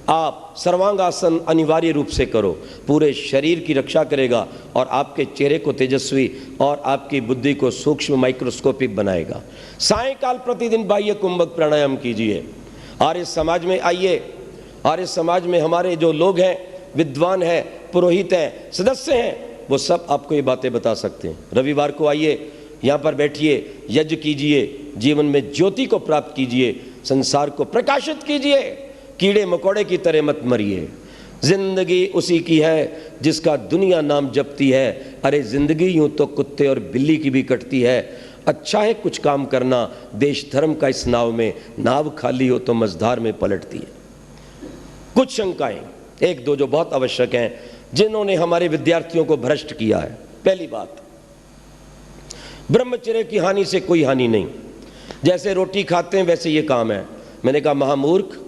आप सर्वांगासन अनिवार्य रूप से करो, पूरे शरीर की रक्षा करेगा और आपके चेहरे को तेजस्वी और आपकी बुद्धि को सूक्ष्म माइक्रोस्कोपिक बनाएगा। सायंकाल प्रतिदिन बाह्य कुंभक प्राणायाम कीजिए। आर्य समाज में आइए, आर्य समाज में हमारे जो लोग हैं, विद्वान हैं, पुरोहित हैं, सदस्य हैं, वो सब आपको ये बातें बता सकते हैं। रविवार को आइए, यहाँ पर बैठिए, यज्ञ कीजिए, जीवन में ज्योति को प्राप्त कीजिए, संसार को प्रकाशित कीजिए, कीड़े मकोड़े की तरह मत मरिए। जिंदगी उसी की है जिसका दुनिया नाम जपती है। अरे जिंदगी यूं तो कुत्ते और बिल्ली की भी कटती है। अच्छा है कुछ काम करना, देश धर्म का इस नाव में, नाव खाली हो तो मझधार में पलटती है। कुछ शंकाएं, 1-2 जो बहुत आवश्यक हैं, जिन्होंने हमारे विद्यार्थियों को भ्रष्ट किया है। पहली बात, ब्रह्मचर्य की हानि से कोई हानि नहीं। जैसे रोटी खाते हैं वैसे ये काम है। मैंने कहा महामूर्ख,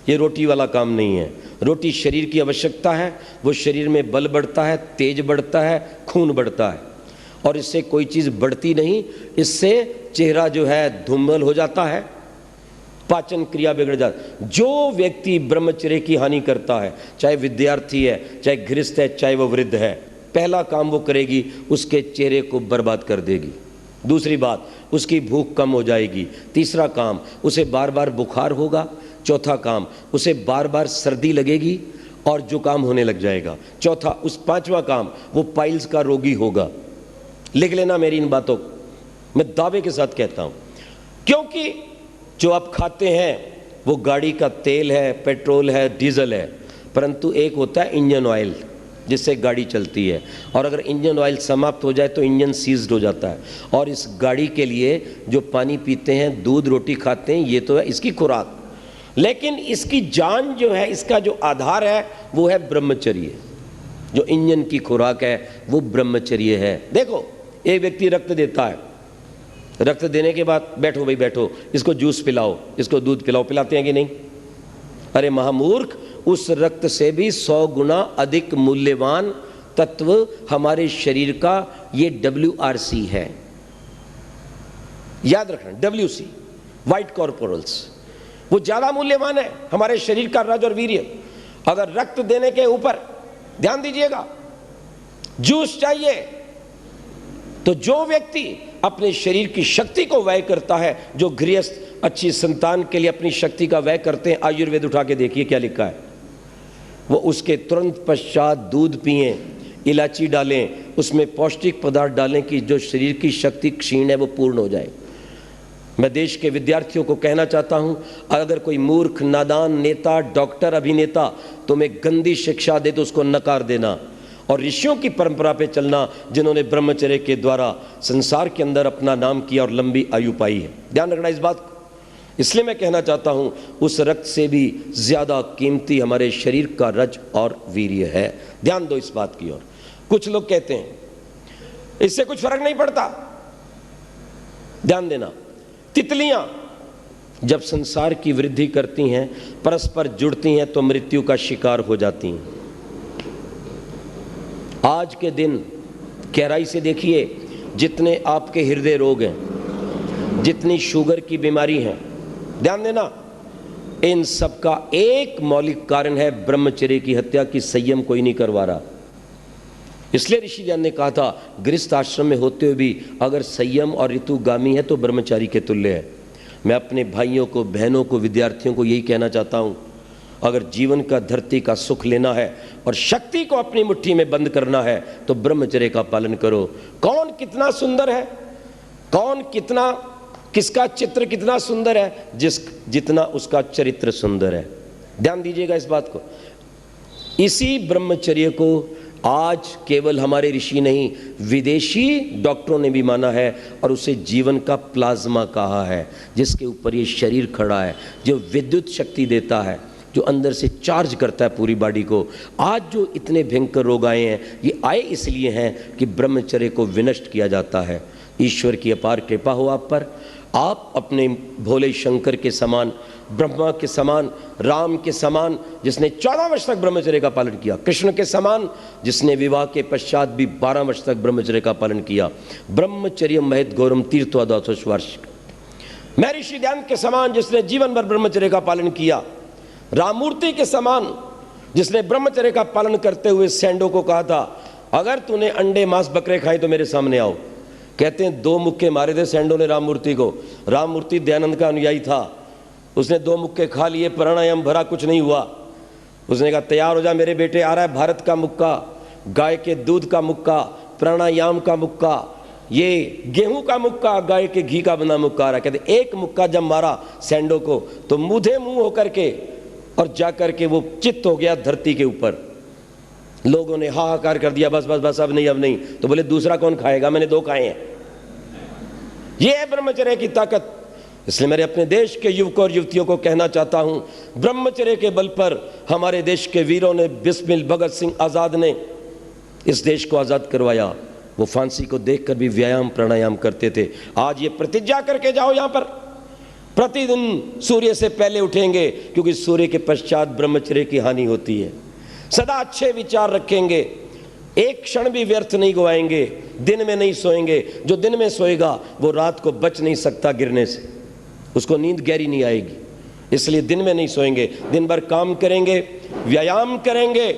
ये रोटी वाला काम नहीं है। रोटी शरीर की आवश्यकता है, वो शरीर में बल बढ़ता है, तेज बढ़ता है, खून बढ़ता है, और इससे कोई चीज़ बढ़ती नहीं। इससे चेहरा जो है धूमल हो जाता है, पाचन क्रिया बिगड़ जाती। जो व्यक्ति ब्रह्मचर्य की हानि करता है, चाहे विद्यार्थी है, चाहे गृहस्थ है, चाहे वो वृद्ध है, पहला काम वो करेगी, उसके चेहरे को बर्बाद कर देगी। दूसरी बात, उसकी भूख कम हो जाएगी। तीसरा काम, उसे बार बार बुखार होगा। चौथा काम, उसे बार बार सर्दी लगेगी और जुकाम होने लग जाएगा। पांचवा काम, वो पाइल्स का रोगी होगा। लिख लेना मेरी इन बातों को, मैं दावे के साथ कहता हूं, क्योंकि जो आप खाते हैं वो गाड़ी का तेल है, पेट्रोल है, डीजल है, परंतु एक होता है इंजन ऑयल जिससे गाड़ी चलती है, और अगर इंजन ऑयल समाप्त हो जाए तो इंजन सीज्ड हो जाता है। और इस गाड़ी के लिए जो पानी पीते हैं, दूध रोटी खाते हैं, ये तो है इसकी खुराक, लेकिन इसकी जान जो है, इसका जो आधार है वो है ब्रह्मचर्य। जो इंजन की खुराक है वो ब्रह्मचर्य है। देखो, एक व्यक्ति रक्त देता है, रक्त देने के बाद बैठो भाई बैठो, इसको जूस पिलाओ, इसको दूध पिलाओ, पिलाते हैं कि नहीं? अरे महामूर्ख, उस रक्त से भी 100 गुना अधिक मूल्यवान तत्व हमारे शरीर का ये WRC है। याद रखना, WC, व्हाइट कॉर्पोरल्स, वो ज्यादा मूल्यवान है हमारे शरीर का रज और वीर्य। अगर रक्त देने के ऊपर ध्यान दीजिएगा, जूस चाहिए, तो जो व्यक्ति अपने शरीर की शक्ति को व्यय करता है, जो गृहस्थ अच्छी संतान के लिए अपनी शक्ति का व्यय करते हैं, आयुर्वेद उठा के देखिए क्या लिखा है, वो उसके तुरंत पश्चात दूध पिएं, इलायची डालें, उसमें पौष्टिक पदार्थ डालें कि जो शरीर की शक्ति क्षीण है वो पूर्ण हो जाए। मैं देश के विद्यार्थियों को कहना चाहता हूं, अगर कोई मूर्ख, नादान, नेता, डॉक्टर, अभिनेता तुम्हें गंदी शिक्षा दे तो उसको नकार देना, और ऋषियों की परंपरा पे चलना जिन्होंने ब्रह्मचर्य के द्वारा संसार के अंदर अपना नाम किया और लंबी आयु पाई है। ध्यान रखना इस बात को। इसलिए मैं कहना चाहता हूं, उस रक्त से भी ज्यादा कीमती हमारे शरीर का रज और वीर्य है। ध्यान दो इस बात की ओर। कुछ लोग कहते हैं इससे कुछ फर्क नहीं पड़ता। ध्यान देना, तितलियां जब संसार की वृद्धि करती हैं, परस्पर जुड़ती हैं, तो मृत्यु का शिकार हो जाती हैं। आज के दिन गहराई से देखिए, जितने आपके हृदय रोग हैं, जितनी शुगर की बीमारी है, ध्यान देना, इन सब का एक मौलिक कारण है ब्रह्मचर्य की हत्या की संयम कोई नहीं करवा रहा। इसलिए ऋषिजन ने कहा था, गृहस्थ आश्रम में होते हुए भी अगर संयम और ऋतुगामी है तो ब्रह्मचारी के तुल्य है। मैं अपने भाइयों को, बहनों को, विद्यार्थियों को यही कहना चाहता हूं, अगर जीवन का, धरती का सुख लेना है और शक्ति को अपनी मुट्ठी में बंद करना है तो ब्रह्मचर्य का पालन करो। कौन कितना सुंदर है, कौन कितना, किसका चित्र कितना सुंदर है, जितना उसका चरित्र सुंदर है। ध्यान दीजिएगा इस बात को। इसी ब्रह्मचर्य को आज केवल हमारे ऋषि नहीं, विदेशी डॉक्टरों ने भी माना है और उसे जीवन का प्लाज्मा कहा है, जिसके ऊपर ये शरीर खड़ा है, जो विद्युत शक्ति देता है, जो अंदर से चार्ज करता है पूरी बॉडी को। आज जो इतने भयंकर रोग आए हैं, ये आए इसलिए हैं कि ब्रह्मचर्य को विनष्ट किया जाता है। ईश्वर की अपार कृपा हो आप पर। आप अपने भोले शंकर के समान, ब्रह्मा के समान, राम के समान जिसने 14 वर्ष तक ब्रह्मचर्य का पालन किया, कृष्ण के समान जिसने विवाह के पश्चात भी 12 वर्ष तक ब्रह्मचर्य का पालन किया, ब्रह्मचर्य महत गौरम तीर्थवार्षिक, महर्षि ध्यान के समान जिसने जीवन भर ब्रह्मचर्य का पालन किया, राममूर्ति के समान जिसने ब्रह्मचर्य का पालन करते हुए सैंडो को कहा था, अगर तूने अंडे, मांस, बकरे खाए तो मेरे सामने आओ। कहते हैं 2 मुक्के मारे थे सैंडो ने राममूर्ति को। राममूर्ति दयानंद का अनुयायी था, उसने 2 मुक्के खा लिए, प्राणायाम भरा, कुछ नहीं हुआ। उसने कहा तैयार हो जा मेरे बेटे, आ रहा है भारत का मुक्का, गाय के दूध का मुक्का, प्राणायाम का मुक्का, ये गेहूं का मुक्का, गाय के घी का बना मुक्का आ रहा है। कहते एक मुक्का जब मारा सैंडो को तो मुँहे मुंह होकर के और जाकर के वो चित्त हो गया धरती के ऊपर। लोगों ने हाहाकार कर दिया, बस बस बस अब नहीं अब नहीं। तो बोले दूसरा कौन खाएगा, मैंने 2 खाए हैं। ये है ब्रह्मचर्य की ताकत। इसलिए मेरे अपने देश के युवकों और युवतियों को कहना चाहता हूं, ब्रह्मचर्य के बल पर हमारे देश के वीरों ने, बिस्मिल भगत सिंह आजाद ने इस देश को आजाद करवाया। वो फांसी को देखकर भी व्यायाम, प्राणायाम करते थे। आज ये प्रतिज्ञा करके जाओ यहां पर प्रतिदिन सूर्य से पहले उठेंगे, क्योंकि सूर्य के पश्चात ब्रह्मचर्य की हानि होती है। सदा अच्छे विचार रखेंगे, एक क्षण भी व्यर्थ नहीं गवाएंगे, दिन में नहीं सोएंगे। जो दिन में सोएगा वो रात को बच नहीं सकता गिरने से, उसको नींद गहरी नहीं आएगी। इसलिए दिन में नहीं सोएंगे, दिन भर काम करेंगे, व्यायाम करेंगे,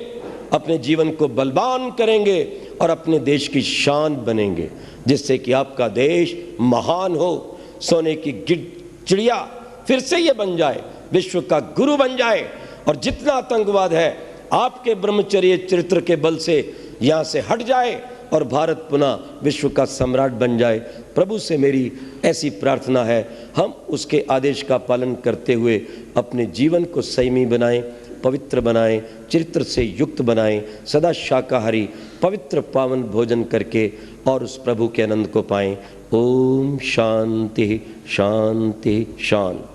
अपने जीवन को बलवान करेंगे और अपने देश की शान बनेंगे, जिससे कि आपका देश महान हो, सोने की चिड़िया फिर से ये बन जाए, विश्व का गुरु बन जाए, और जितना आतंकवाद है आपके ब्रह्मचर्य चरित्र के बल से यहाँ से हट जाए और भारत पुनः विश्व का सम्राट बन जाए। प्रभु से मेरी ऐसी प्रार्थना है, हम उसके आदेश का पालन करते हुए अपने जीवन को संयमी बनाएं, पवित्र बनाएं, चरित्र से युक्त बनाएं, सदा शाकाहारी पवित्र पावन भोजन करके और उस प्रभु के आनंद को पाएं। ओम शांति शांति शांति।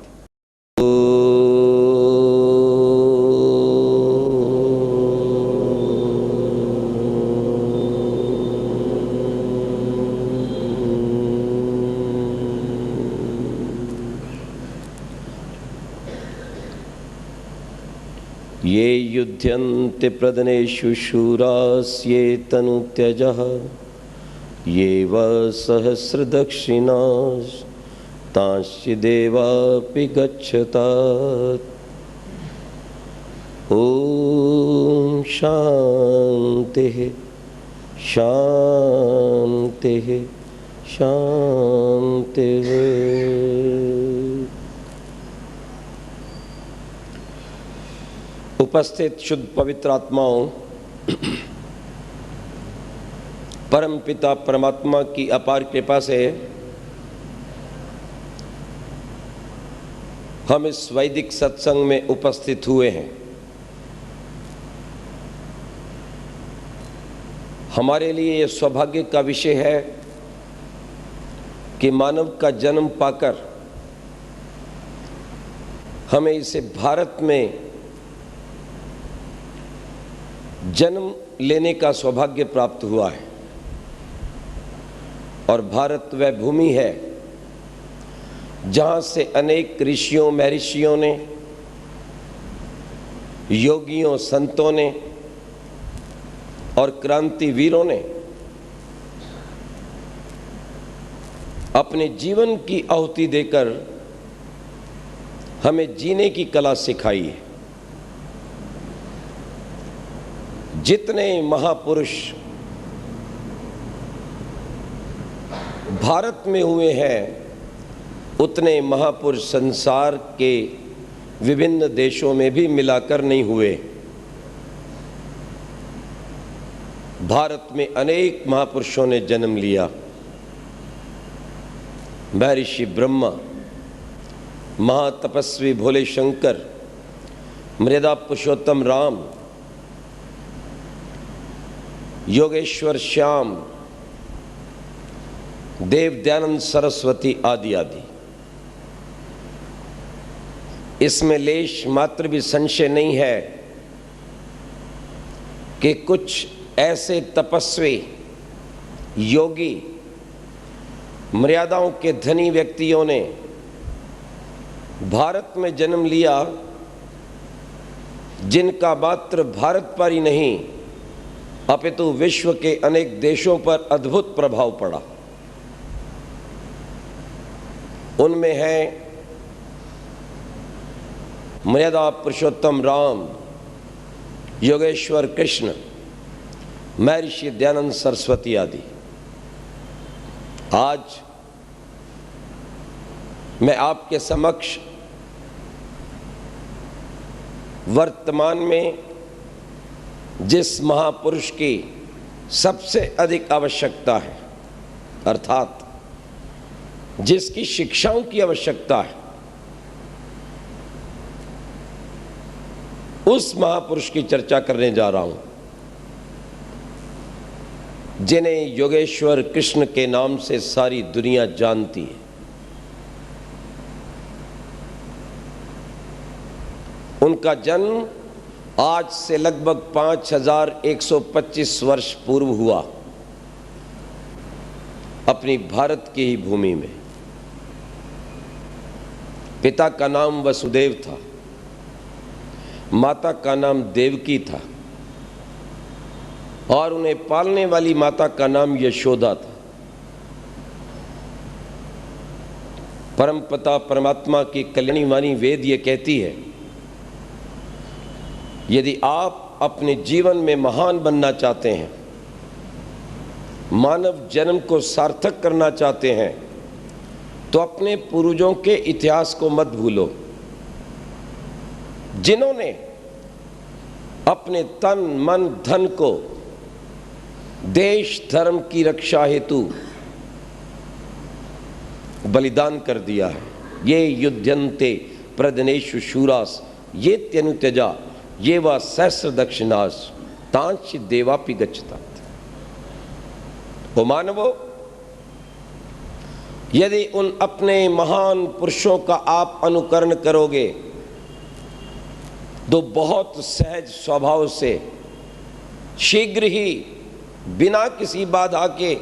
ये युध्यन्ते प्रदनेषु शूरास्ये तनुत्यजः, ये व सहस्रदक्षिणास् तांश्च देवापि गच्छतात्। ॐ शान्तिः शान्तिः शान्तिः। उपस्थित शुद्ध पवित्र आत्माओं, परम पिता परमात्मा की अपार कृपा से हम इस वैदिक सत्संग में उपस्थित हुए हैं। हमारे लिए यह सौभाग्य का विषय है कि मानव का जन्म पाकर हमें इसे भारत में जन्म लेने का सौभाग्य प्राप्त हुआ है। और भारत वह भूमि है जहाँ से अनेक ऋषियों महर्षियों ने, योगियों संतों ने और क्रांतिवीरों ने अपने जीवन की आहुति देकर हमें जीने की कला सिखाई है। जितने महापुरुष भारत में हुए हैं, उतने महापुरुष संसार के विभिन्न देशों में भी मिलाकर नहीं हुए। भारत में अनेक महापुरुषों ने जन्म लिया। महर्षि ब्रह्मा, महातपस्वी भोले शंकर, मर्यादा पुरुषोत्तम राम, योगेश्वर श्याम, देव दयानंद सरस्वती आदि आदि। इसमें लेश मात्र भी संशय नहीं है कि कुछ ऐसे तपस्वी, योगी, मर्यादाओं के धनी व्यक्तियों ने भारत में जन्म लिया, जिनका मात्र भारत पर ही नहीं अपितु विश्व के अनेक देशों पर अद्भुत प्रभाव पड़ा। उनमें है मर्यादा पुरुषोत्तम राम, योगेश्वर कृष्ण, महर्षि दयानंद सरस्वती आदि। आज मैं आपके समक्ष वर्तमान में जिस महापुरुष की सबसे अधिक आवश्यकता है, अर्थात जिसकी शिक्षाओं की आवश्यकता है, उस महापुरुष की चर्चा करने जा रहा हूं, जिन्हें योगेश्वर कृष्ण के नाम से सारी दुनिया जानती है। उनका जन्म आज से लगभग 5125 वर्ष पूर्व हुआ, अपनी भारत की ही भूमि में। पिता का नाम वसुदेव था, माता का नाम देवकी था और उन्हें पालने वाली माता का नाम यशोदा था। परमपिता परमात्मा की कल्याणी वाणी वेद ये कहती है, यदि आप अपने जीवन में महान बनना चाहते हैं, मानव जन्म को सार्थक करना चाहते हैं, तो अपने पूर्वजों के इतिहास को मत भूलो, जिन्होंने अपने तन मन धन को देश धर्म की रक्षा हेतु बलिदान कर दिया है। ये युध्यन्ते प्रदनेषु शूरास ये त्यनुत्यजा ये व सहस्र दक्षिणास तांच देवापि गच्छतात। ओ मानवो, यदि उन अपने महान पुरुषों का आप अनुकरण करोगे तो बहुत सहज स्वभाव से शीघ्र ही बिना किसी बाधा के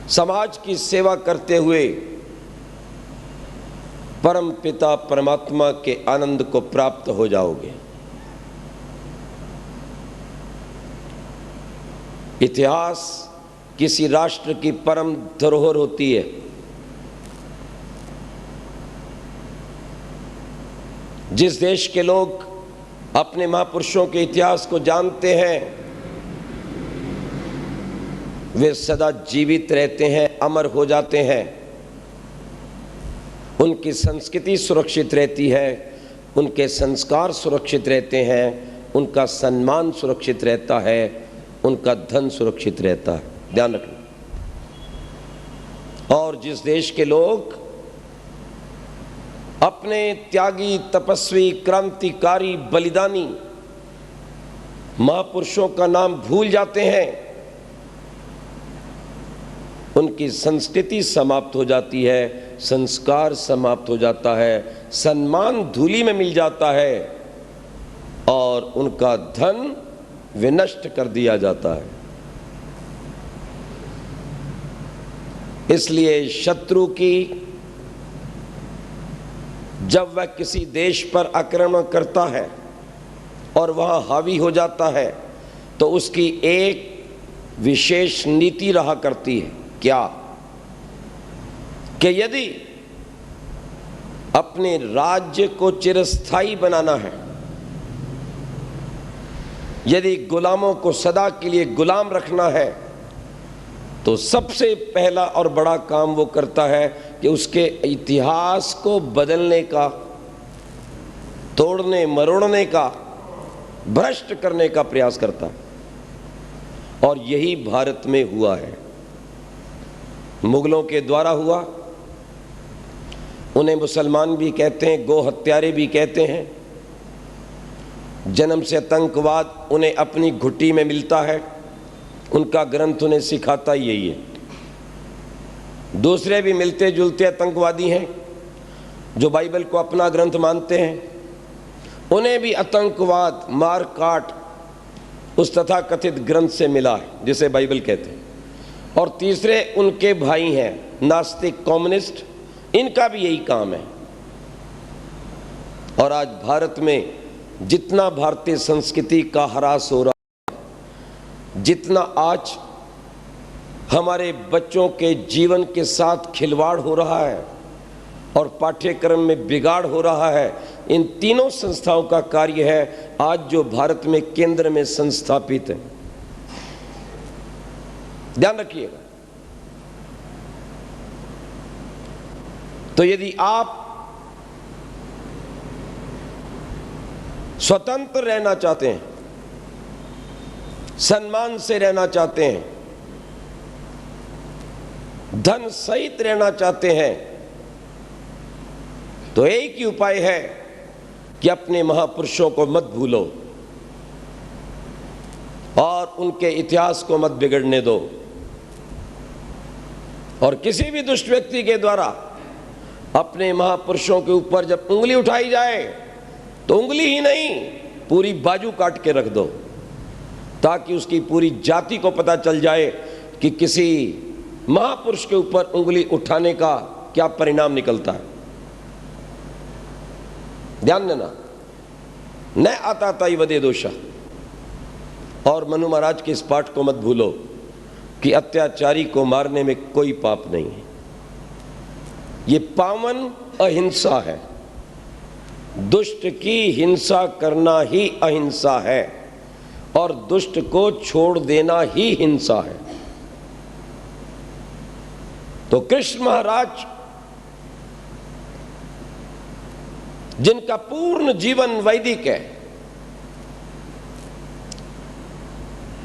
समाज की सेवा करते हुए परम पिता परमात्मा के आनंद को प्राप्त हो जाओगे। इतिहास किसी राष्ट्र की परम धरोहर होती है। जिस देश के लोग अपने महापुरुषों के इतिहास को जानते हैं, वे सदा जीवित रहते हैं, अमर हो जाते हैं। उनकी संस्कृति सुरक्षित रहती है, उनके संस्कार सुरक्षित रहते हैं, उनका सम्मान सुरक्षित रहता है, उनका धन सुरक्षित रहता है। ध्यान रखना। और जिस देश के लोग अपने त्यागी, तपस्वी, क्रांतिकारी, बलिदानी महापुरुषों का नाम भूल जाते हैं, उनकी संस्कृति समाप्त हो जाती है, संस्कार समाप्त हो जाता है, सम्मान धूलि में मिल जाता है और उनका धन विनष्ट कर दिया जाता है। इसलिए शत्रु की जब वह किसी देश पर आक्रमण करता है और वहां हावी हो जाता है, तो उसकी एक विशेष नीति रहा करती है। क्या? कि यदि अपने राज्य को चिरस्थायी बनाना है, यदि गुलामों को सदा के लिए गुलाम रखना है, तो सबसे पहला और बड़ा काम वो करता है कि उसके इतिहास को बदलने का, तोड़ने मरोड़ने का, भ्रष्ट करने का प्रयास करता है। और यही भारत में हुआ है, मुगलों के द्वारा हुआ। उन्हें मुसलमान भी कहते हैं, गो हत्यारे भी कहते हैं। जन्म से आतंकवाद उन्हें अपनी घुट्टी में मिलता है, उनका ग्रंथ उन्हें सिखाता ही यही है। दूसरे भी मिलते जुलते आतंकवादी हैं जो बाइबल को अपना ग्रंथ मानते हैं, उन्हें भी आतंकवाद, मार काट उस तथाकथित ग्रंथ से मिला है जिसे बाइबल कहते हैं। और तीसरे उनके भाई हैं नास्तिक, कम्युनिस्ट, इनका भी यही काम है। और आज भारत में जितना भारतीय संस्कृति का ह्रास हो रहा है, जितना आज हमारे बच्चों के जीवन के साथ खिलवाड़ हो रहा है और पाठ्यक्रम में बिगाड़ हो रहा है, इन तीनों संस्थाओं का कार्य है आज जो भारत में केंद्र में संस्थापित है। ध्यान रखिएगा। तो यदि आप स्वतंत्र रहना चाहते हैं, सम्मान से रहना चाहते हैं, धन सहित रहना चाहते हैं, तो एक ही उपाय है कि अपने महापुरुषों को मत भूलो और उनके इतिहास को मत बिगड़ने दो। और किसी भी दुष्ट व्यक्ति के द्वारा अपने महापुरुषों के ऊपर जब उंगली उठाई जाए तो उंगली ही नहीं, पूरी बाजू काट के रख दो, ताकि उसकी पूरी जाति को पता चल जाए कि किसी महापुरुष के ऊपर उंगली उठाने का क्या परिणाम निकलता है। ध्यान देना, न आता ताई वदे दोषा। और मनु महाराज के इस पाठ को मत भूलो कि अत्याचारी को मारने में कोई पाप नहीं है। ये पावन अहिंसा है। दुष्ट की हिंसा करना ही अहिंसा है और दुष्ट को छोड़ देना ही हिंसा है। तो कृष्ण महाराज जिनका पूर्ण जीवन वैदिक है,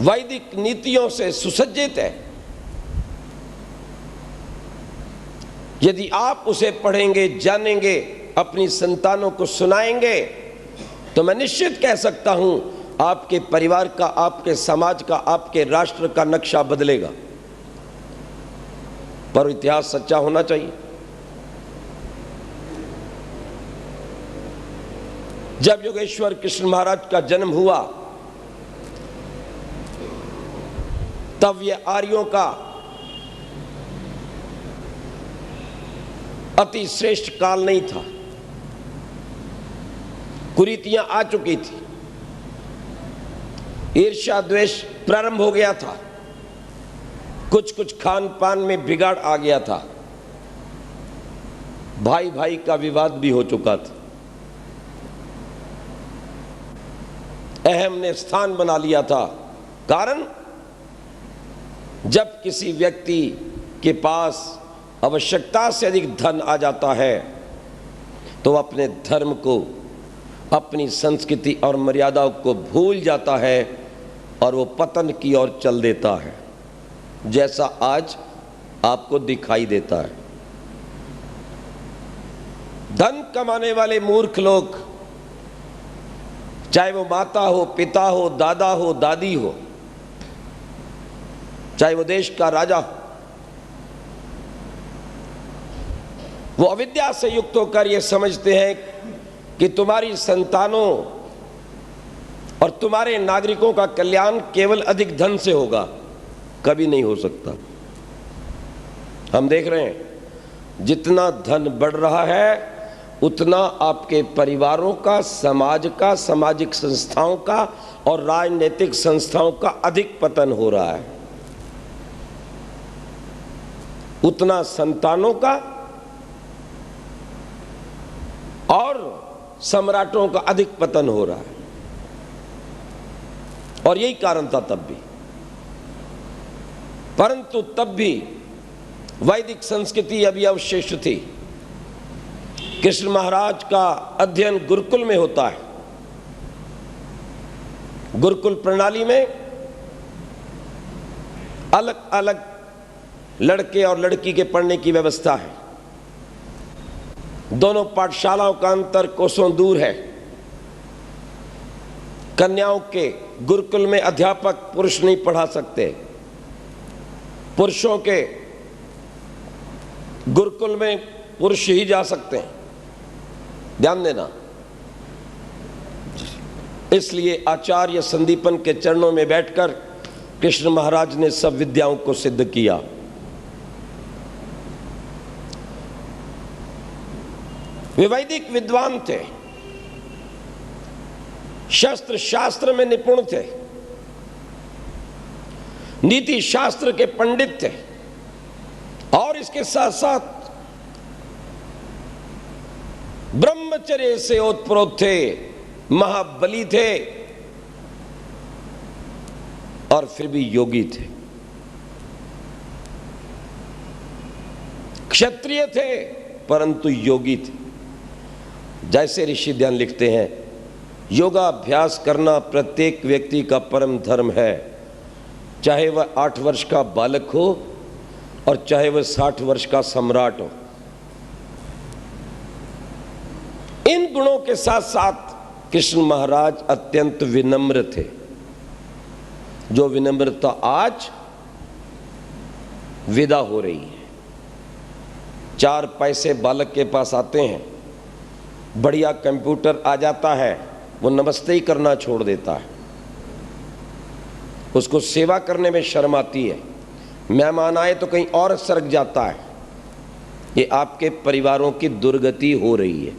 वैदिक नीतियों से सुसज्जित है, यदि आप उसे पढ़ेंगे, जानेंगे, अपनी संतानों को सुनाएंगे, तो मैं निश्चित कह सकता हूं आपके परिवार का, आपके समाज का, आपके राष्ट्र का नक्शा बदलेगा। पर इतिहास सच्चा होना चाहिए। जब योगेश्वर कृष्ण महाराज का जन्म हुआ तब ये आर्यों का अति श्रेष्ठ काल नहीं था। कुरीतियां आ चुकी थी, ईर्ष्या द्वेष प्रारंभ हो गया था, कुछ खान पान में बिगाड़ आ गया था, भाई भाई का विवाद भी हो चुका था, अहम ने स्थान बना लिया था। कारण, जब किसी व्यक्ति के पास आवश्यकता से अधिक धन आ जाता है तो वह अपने धर्म को, अपनी संस्कृति और मर्यादाओं को भूल जाता है और वो पतन की ओर चल देता है, जैसा आज आपको दिखाई देता है। धन कमाने वाले मूर्ख लोग, चाहे वो माता हो, पिता हो, दादा हो, दादी हो, चाहे वो देश का राजा हो, वो अविद्या से युक्त होकर ये समझते हैं कि तुम्हारी संतानों और तुम्हारे नागरिकों का कल्याण केवल अधिक धन से होगा। कभी नहीं हो सकता। हम देख रहे हैं जितना धन बढ़ रहा है उतना आपके परिवारों का, समाज का, सामाजिक संस्थाओं का और राजनीतिक संस्थाओं का अधिक पतन हो रहा है। उतना संतानों का और सम्राटों का अधिक पतन हो रहा है। और यही कारण था तब भी। परंतु तब भी वैदिक संस्कृति अभी अवशेष थी। कृष्ण महाराज का अध्ययन गुरुकुल में होता है। गुरुकुल प्रणाली में अलग अलग लड़के और लड़की के पढ़ने की व्यवस्था है। दोनों पाठशालाओं का अंतर कोसों दूर है। कन्याओं के गुरुकुल में अध्यापक पुरुष नहीं पढ़ा सकते। पुरुषों के गुरुकुल में पुरुष ही जा सकते हैं। ध्यान देना। इसलिए आचार्य संदीपन के चरणों में बैठकर कृष्ण महाराज ने सब विद्याओं को सिद्ध किया। वे वैदिक विद्वान थे, शस्त्र शास्त्र में निपुण थे, नीति शास्त्र के पंडित थे और इसके साथ साथ ब्रह्मचर्य से ओतप्रोत थे, महाबली थे और फिर भी योगी थे। क्षत्रिय थे परंतु योगी थे। जैसे ऋषि ध्यान लिखते हैं, योगाभ्यास करना प्रत्येक व्यक्ति का परम धर्म है, चाहे वह 8 वर्ष का बालक हो और चाहे वह 60 वर्ष का सम्राट हो। इन गुणों के साथ साथ कृष्ण महाराज अत्यंत विनम्र थे, जो विनम्रता आज विदा हो रही है। 4 पैसे बालक के पास आते हैं, बढ़िया कंप्यूटर आ जाता है, वो नमस्ते ही करना छोड़ देता है। उसको सेवा करने में शर्म आती है। मेहमान आए तो कहीं और सरक जाता है। ये आपके परिवारों की दुर्गति हो रही है।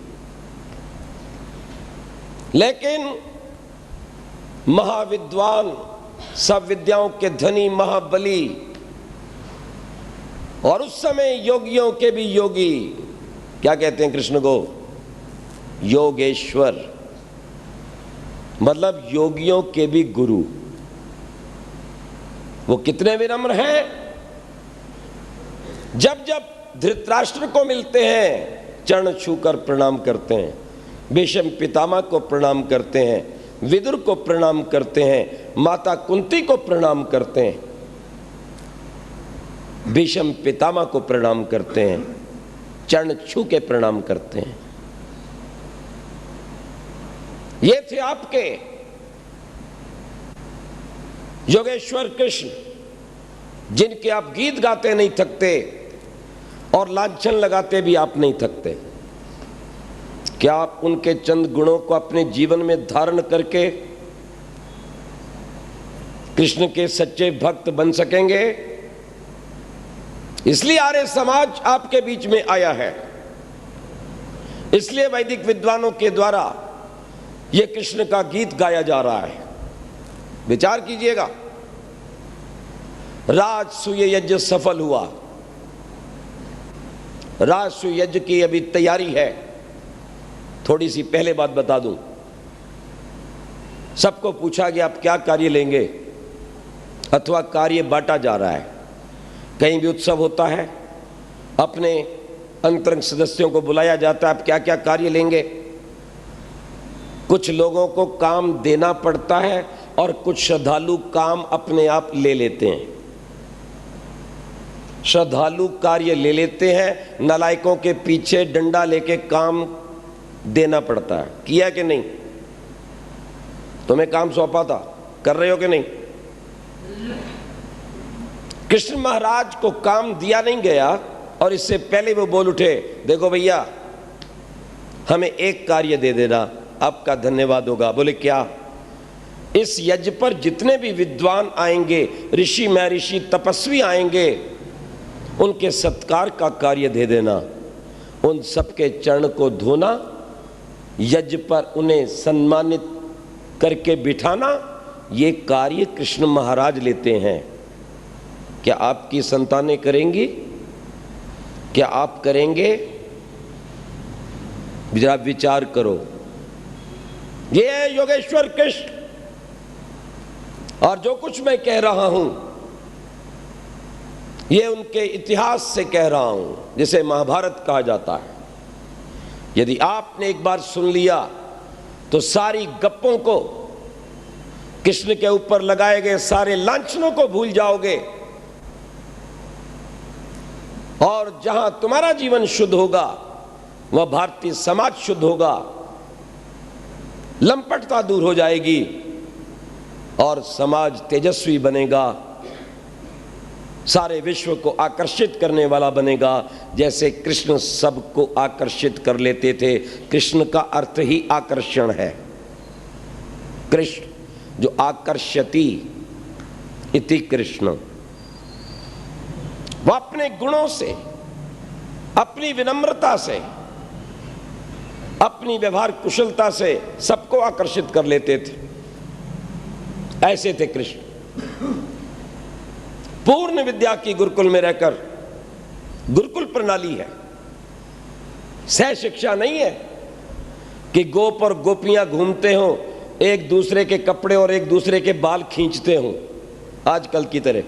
लेकिन महाविद्वान, सब विद्याओं के धनी, महाबली और उस समय योगियों के भी योगी, क्या कहते हैं कृष्ण को? योगेश्वर, मतलब योगियों के भी गुरु। वो कितने विनम्र हैं। जब जब धृतराष्ट्र को मिलते हैं चरण छूकर प्रणाम करते हैं, भीष्म पितामह को प्रणाम करते हैं, विदुर को प्रणाम करते हैं, माता कुंती को प्रणाम करते हैं, भीष्म पितामह को प्रणाम करते हैं, चरण छू के प्रणाम करते हैं। ये थे आपके योगेश्वर कृष्ण, जिनके आप गीत गाते नहीं थकते और लांछन लगाते भी आप नहीं थकते। क्या आप उनके चंद गुणों को अपने जीवन में धारण करके कृष्ण के सच्चे भक्त बन सकेंगे? इसलिए आर्य समाज आपके बीच में आया है। इसलिए वैदिक विद्वानों के द्वारा यह कृष्ण का गीत गाया जा रहा है। विचार कीजिएगा, राजसूय यज्ञ सफल हुआ। राजसूय यज्ञ की अभी तैयारी है। थोड़ी सी पहले बात बता दूं, सबको पूछा गया आप क्या कार्य लेंगे, अथवा कार्य बांटा जा रहा है। कहीं भी उत्सव होता है, अपने अंतरंग सदस्यों को बुलाया जाता है, आप क्या क्या कार्य लेंगे। कुछ लोगों को काम देना पड़ता है और कुछ श्रद्धालु काम अपने आप ले लेते हैं। श्रद्धालु कार्य ले लेते हैं, नालायकों के पीछे डंडा लेके काम देना पड़ता है। किया कि नहीं? तुम्हें काम सौंपा था, कर रहे हो कि नहीं? कृष्ण महाराज को काम दिया नहीं गया और इससे पहले वो बोल उठे, देखो भैया हमें एक कार्य दे देना, आपका धन्यवाद होगा। बोले क्या? इस यज्ञ पर जितने भी विद्वान आएंगे, ऋषि महर्षि तपस्वी आएंगे, उनके सत्कार का कार्य दे देना, उन सबके चरण को धोना, यज्ञ पर उन्हें सम्मानित करके बिठाना, ये कार्य कृष्ण महाराज लेते हैं। क्या आपकी संतानें करेंगी? क्या आप करेंगे? जरा विचार करो। ये है योगेश्वर कृष्ण। और जो कुछ मैं कह रहा हूं ये उनके इतिहास से कह रहा हूं, जिसे महाभारत कहा जाता है। यदि आपने एक बार सुन लिया तो सारी गप्पों को, कृष्ण के ऊपर लगाए गए सारे लांछनों को भूल जाओगे और जहां तुम्हारा जीवन शुद्ध होगा वह भारतीय समाज शुद्ध होगा, लंपटता दूर हो जाएगी और समाज तेजस्वी बनेगा, सारे विश्व को आकर्षित करने वाला बनेगा, जैसे कृष्ण सबको आकर्षित कर लेते थे। कृष्ण का अर्थ ही आकर्षण है। कृष्ण जो आकर्षति इति कृष्ण, वह अपने गुणों से, अपनी विनम्रता से, अपनी व्यवहार कुशलता से सबको आकर्षित कर लेते थे। ऐसे थे कृष्ण। पूर्ण विद्या की गुरुकुल में रहकर, गुरुकुल प्रणाली है, सह शिक्षा नहीं है कि गोप और गोपियां घूमते हो, एक दूसरे के कपड़े और एक दूसरे के बाल खींचते हो आजकल की तरह।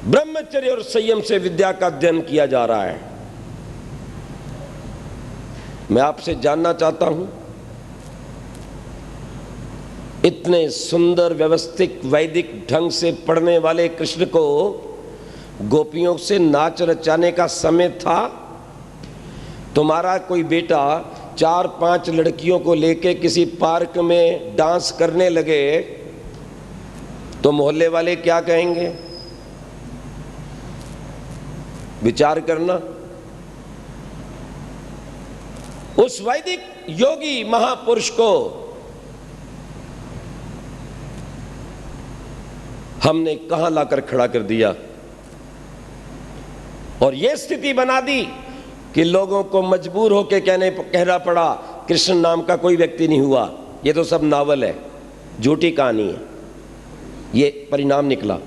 ब्रह्मचर्य और संयम से विद्या का अध्ययन किया जा रहा है। मैं आपसे जानना चाहता हूं, इतने सुंदर व्यवस्थित वैदिक ढंग से पढ़ने वाले कृष्ण को गोपियों से नाच रचाने का समय था? तुम्हारा कोई बेटा 4-5 लड़कियों को लेके किसी पार्क में डांस करने लगे तो मोहल्ले वाले क्या कहेंगे? विचार करना। उस वैदिक योगी महापुरुष को हमने कहां लाकर खड़ा कर दिया और ये स्थिति बना दी कि लोगों को मजबूर होकर कहना पड़ा कृष्ण नाम का कोई व्यक्ति नहीं हुआ, ये तो सब नावल है, झूठी कहानी है। ये परिणाम निकला।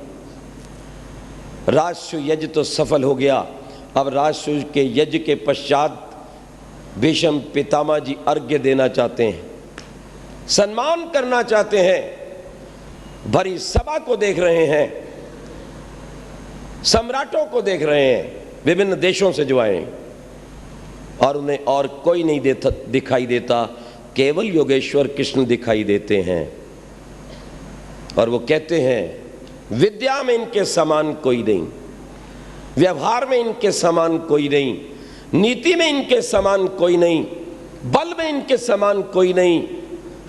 राजसूय यज्ञ तो सफल हो गया। अब राजसूय के यज्ञ के पश्चात भीष्म पितामह जी अर्घ्य देना चाहते हैं, सम्मान करना चाहते हैं। भरी सभा को देख रहे हैं, सम्राटों को देख रहे हैं, विभिन्न देशों से जो आए, और उन्हें और कोई नहीं दिखाई देता, केवल योगेश्वर कृष्ण दिखाई देते हैं। और वो कहते हैं विद्या में इनके समान कोई नहीं, व्यवहार में इनके समान कोई नहीं, नीति में इनके समान कोई नहीं, बल में इनके समान कोई नहीं,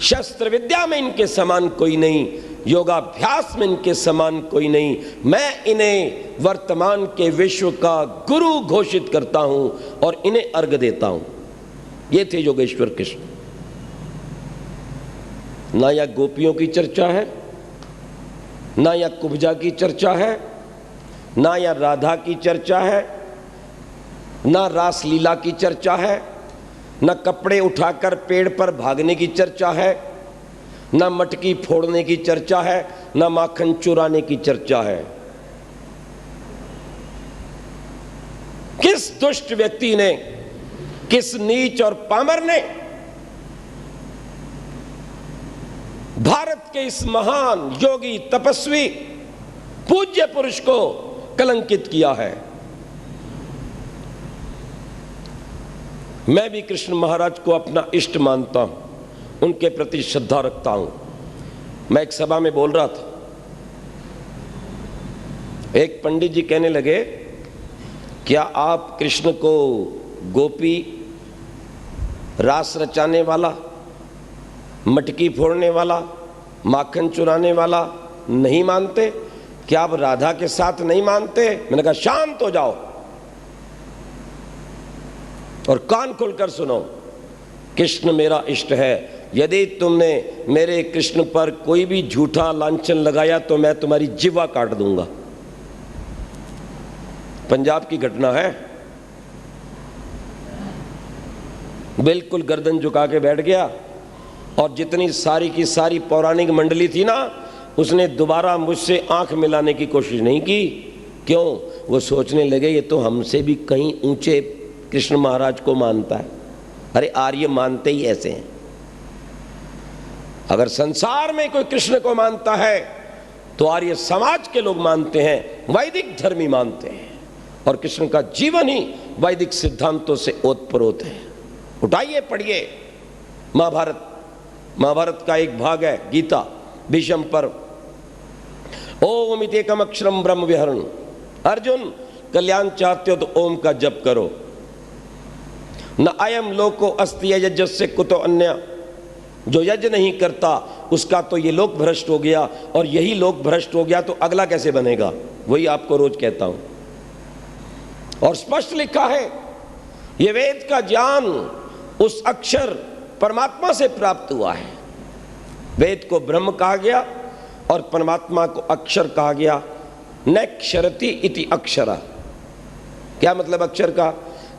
शस्त्र विद्या में इनके समान कोई नहीं, योगाभ्यास में इनके समान कोई नहीं। मैं इन्हें वर्तमान के विश्व का गुरु घोषित करता हूं और इन्हें अर्घ्य देता हूं। ये थे योगेश्वर कृष्ण। ना या गोपियों की चर्चा है, ना या कुब्जा की चर्चा है, ना या राधा की चर्चा है, ना रासलीला की चर्चा है, ना कपड़े उठाकर पेड़ पर भागने की चर्चा है, ना मटकी फोड़ने की चर्चा है, ना माखन चुराने की चर्चा है। किस दुष्ट व्यक्ति ने, किस नीच और पामर ने भारत के इस महान योगी तपस्वी पूज्य पुरुष को कलंकित किया है? मैं भी कृष्ण महाराज को अपना इष्ट मानता हूं, उनके प्रति श्रद्धा रखता हूं। मैं एक सभा में बोल रहा था, एक पंडित जी कहने लगे, क्या आप कृष्ण को गोपी, रास रचाने वाला, मटकी फोड़ने वाला, माखन चुराने वाला नहीं मानते? क्या आप राधा के साथ नहीं मानते? मैंने कहा शांत हो जाओ और कान खोलकर सुनो। कृष्ण मेरा इष्ट है। यदि तुमने मेरे कृष्ण पर कोई भी झूठा लांछन लगाया तो मैं तुम्हारी जिह्वा काट दूंगा। पंजाब की घटना है। बिल्कुल गर्दन झुका के बैठ गया और जितनी सारी की सारी पौराणिक मंडली थी ना, उसने दोबारा मुझसे आंख मिलाने की कोशिश नहीं की। क्यों? वो सोचने लगे ये तो हमसे भी कहीं ऊंचे कृष्ण महाराज को मानता है। अरे आर्य मानते ही ऐसे हैं। अगर संसार में कोई कृष्ण को मानता है तो आर्य समाज के लोग मानते हैं, वैदिक धर्मी मानते हैं, और कृष्ण का जीवन ही वैदिक सिद्धांतों से ओतप्रोत है। उठाइए, पढ़िए महाभारत। महाभारत का एक भाग है गीता, भीष्म पर्व। ओम इत्येकम अक्षरम ब्रह्म विहरण। अर्जुन, कल्याण चाहते हो तो ओम का जप करो। न अयम लोको अस्ति यज्ञस्य कुतो अन्य। जो यज्ञ नहीं करता उसका तो ये लोक भ्रष्ट हो गया, और यही लोक भ्रष्ट हो गया तो अगला कैसे बनेगा? वही आपको रोज कहता हूं। और स्पष्ट लिखा है, ये वेद का ज्ञान उस अक्षर परमात्मा से प्राप्त हुआ है। वेद को ब्रह्म कहा गया और परमात्मा को अक्षर कहा गया। नक्षरति इति अक्षरा। क्या मतलब अक्षर का?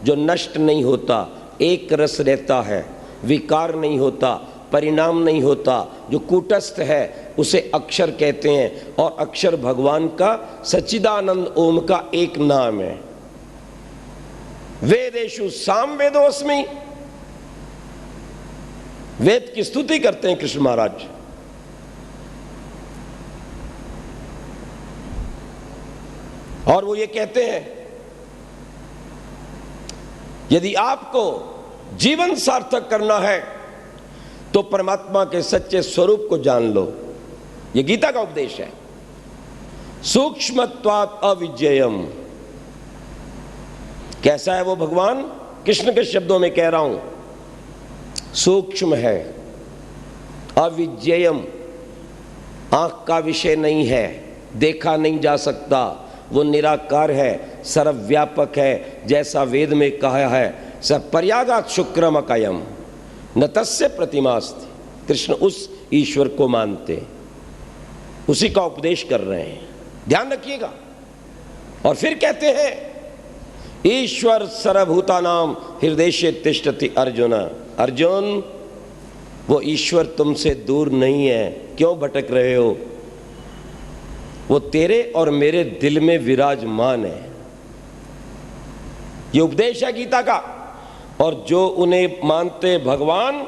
जो नष्ट नहीं होता, एक रस रहता है, विकार नहीं होता, परिणाम नहीं होता, जो कूटस्थ है उसे अक्षर कहते हैं। और अक्षर भगवान का सच्चिदानंद ओम का एक नाम है। वेदेषु सामवेदोऽस्मि। वेद की स्तुति करते हैं कृष्ण महाराज। और वो ये कहते हैं, यदि आपको जीवन सार्थक करना है तो परमात्मा के सच्चे स्वरूप को जान लो। ये गीता का उपदेश है। सूक्ष्मत्वात् अविज्ञेयम्। कैसा है वो भगवान? कृष्ण के शब्दों में कह रहा हूं, सूक्ष्म है, अविज्ञेयम्, आंख का विषय नहीं है, देखा नहीं जा सकता, वो निराकार है, सर्वव्यापक है। जैसा वेद में कहा है, स पर्यागात् शुक्रम अकायम न तस्य प्रतिमास्ति। कृष्ण उस ईश्वर को मानते, उसी का उपदेश कर रहे हैं। ध्यान रखिएगा। और फिर कहते हैं ईश्वर सर्वभूतानां हृदयेषु तिष्ठति अर्जुन। अर्जुन, वो ईश्वर तुमसे दूर नहीं है, क्यों भटक रहे हो? वो तेरे और मेरे दिल में विराजमान है। ये उपदेश है गीता का। और जो उन्हें मानते भगवान,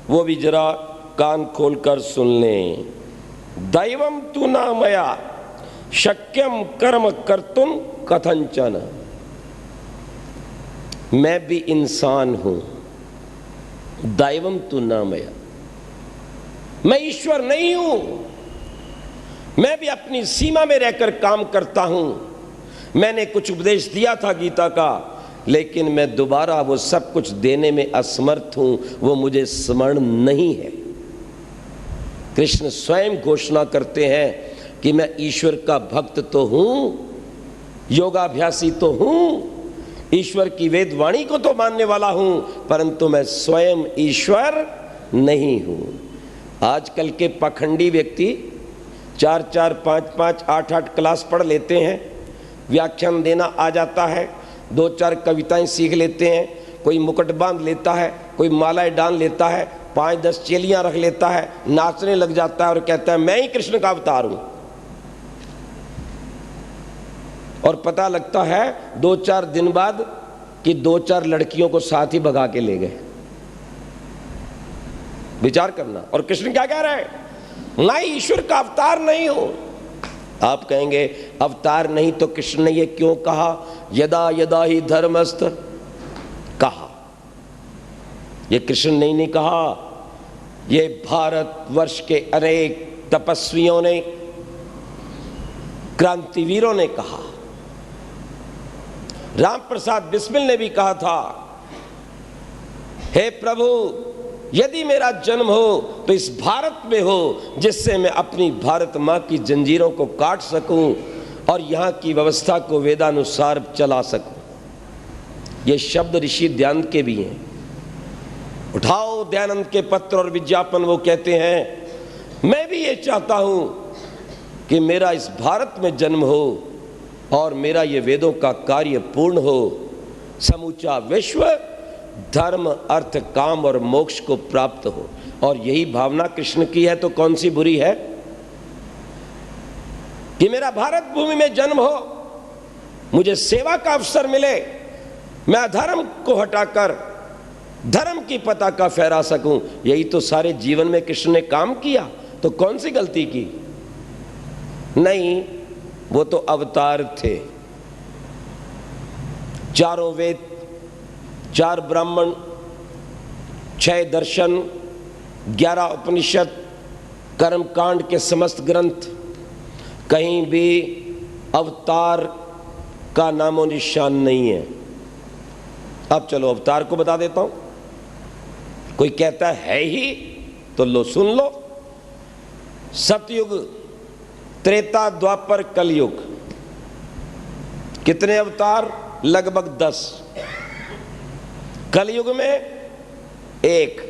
वो भी जरा कान खोलकर सुन लें। दैवम तु न मया शक्यम कर्म कर्तुम कथंचन। मैं भी इंसान हूं। दैवम तु न मया, मैं ईश्वर नहीं हूं। मैं भी अपनी सीमा में रहकर काम करता हूं। मैंने कुछ उपदेश दिया था गीता का, लेकिन मैं दोबारा वो सब कुछ देने में असमर्थ हूं। वो मुझे स्मरण नहीं है। कृष्ण स्वयं घोषणा करते हैं कि मैं ईश्वर का भक्त तो हूं, योगाभ्यासी तो हूं, ईश्वर की वेद वाणी को तो मानने वाला हूं, परंतु मैं स्वयं ईश्वर नहीं हूं। आजकल के पाखंडी व्यक्ति 4-4, 5-5, 8-8 क्लास पढ़ लेते हैं, व्याख्यान देना आ जाता है, 2-4 कविताएं सीख लेते हैं, कोई मुकुट बांध लेता है, कोई मालाएं डाल लेता है, 5-10 चेलियां रख लेता है, नाचने लग जाता है और कहता है मैं ही कृष्ण का अवतार हूं। और पता लगता है 2-4 दिन बाद कि 2-4 लड़कियों को साथ ही भगा के ले गए। विचार करना। और कृष्ण क्या कह रहे हैं? मैं ईश्वर का अवतार नहीं हूं। आप कहेंगे अवतार नहीं तो कृष्ण ने ये क्यों कहा? यदा यदा ही धर्मस्थ कहा। ये कृष्ण ने नहीं कहा, ये भारत वर्ष के अनेक तपस्वियों ने, क्रांतिवीरों ने कहा। राम प्रसाद बिस्मिल ने भी कहा था, हे प्रभु, यदि मेरा जन्म हो तो इस भारत में हो, जिससे मैं अपनी भारत मां की जंजीरों को काट सकूं और यहां की व्यवस्था को वेदानुसार चला सकूं। ये शब्द ऋषि दयानंद के भी हैं। उठाओ दयानंद के पत्र और विज्ञापन, वो कहते हैं मैं भी ये चाहता हूं कि मेरा इस भारत में जन्म हो और मेरा ये वेदों का कार्य पूर्ण हो, समूचा विश्व धर्म अर्थ काम और मोक्ष को प्राप्त हो। और यही भावना कृष्ण की है तो कौन सी बुरी है? कि मेरा भारत भूमि में जन्म हो, मुझे सेवा का अवसर मिले, मैं अधर्म को हटाकर धर्म की पताका फहरा सकूं। यही तो सारे जीवन में कृष्ण ने काम किया, तो कौन सी गलती की? नहीं, वो तो अवतार थे। 4 वेद, 4 ब्राह्मण, 6 दर्शन, 11 उपनिषद, कर्मकांड के समस्त ग्रंथ, कहीं भी अवतार का नामो निशान नहीं है। अब चलो अवतार को बता देता हूं। कोई कहता है ही तो लो, सुन लो। सतयुग, त्रेता, द्वापर, कलयुग, कितने अवतार? लगभग 10। कलयुग में 1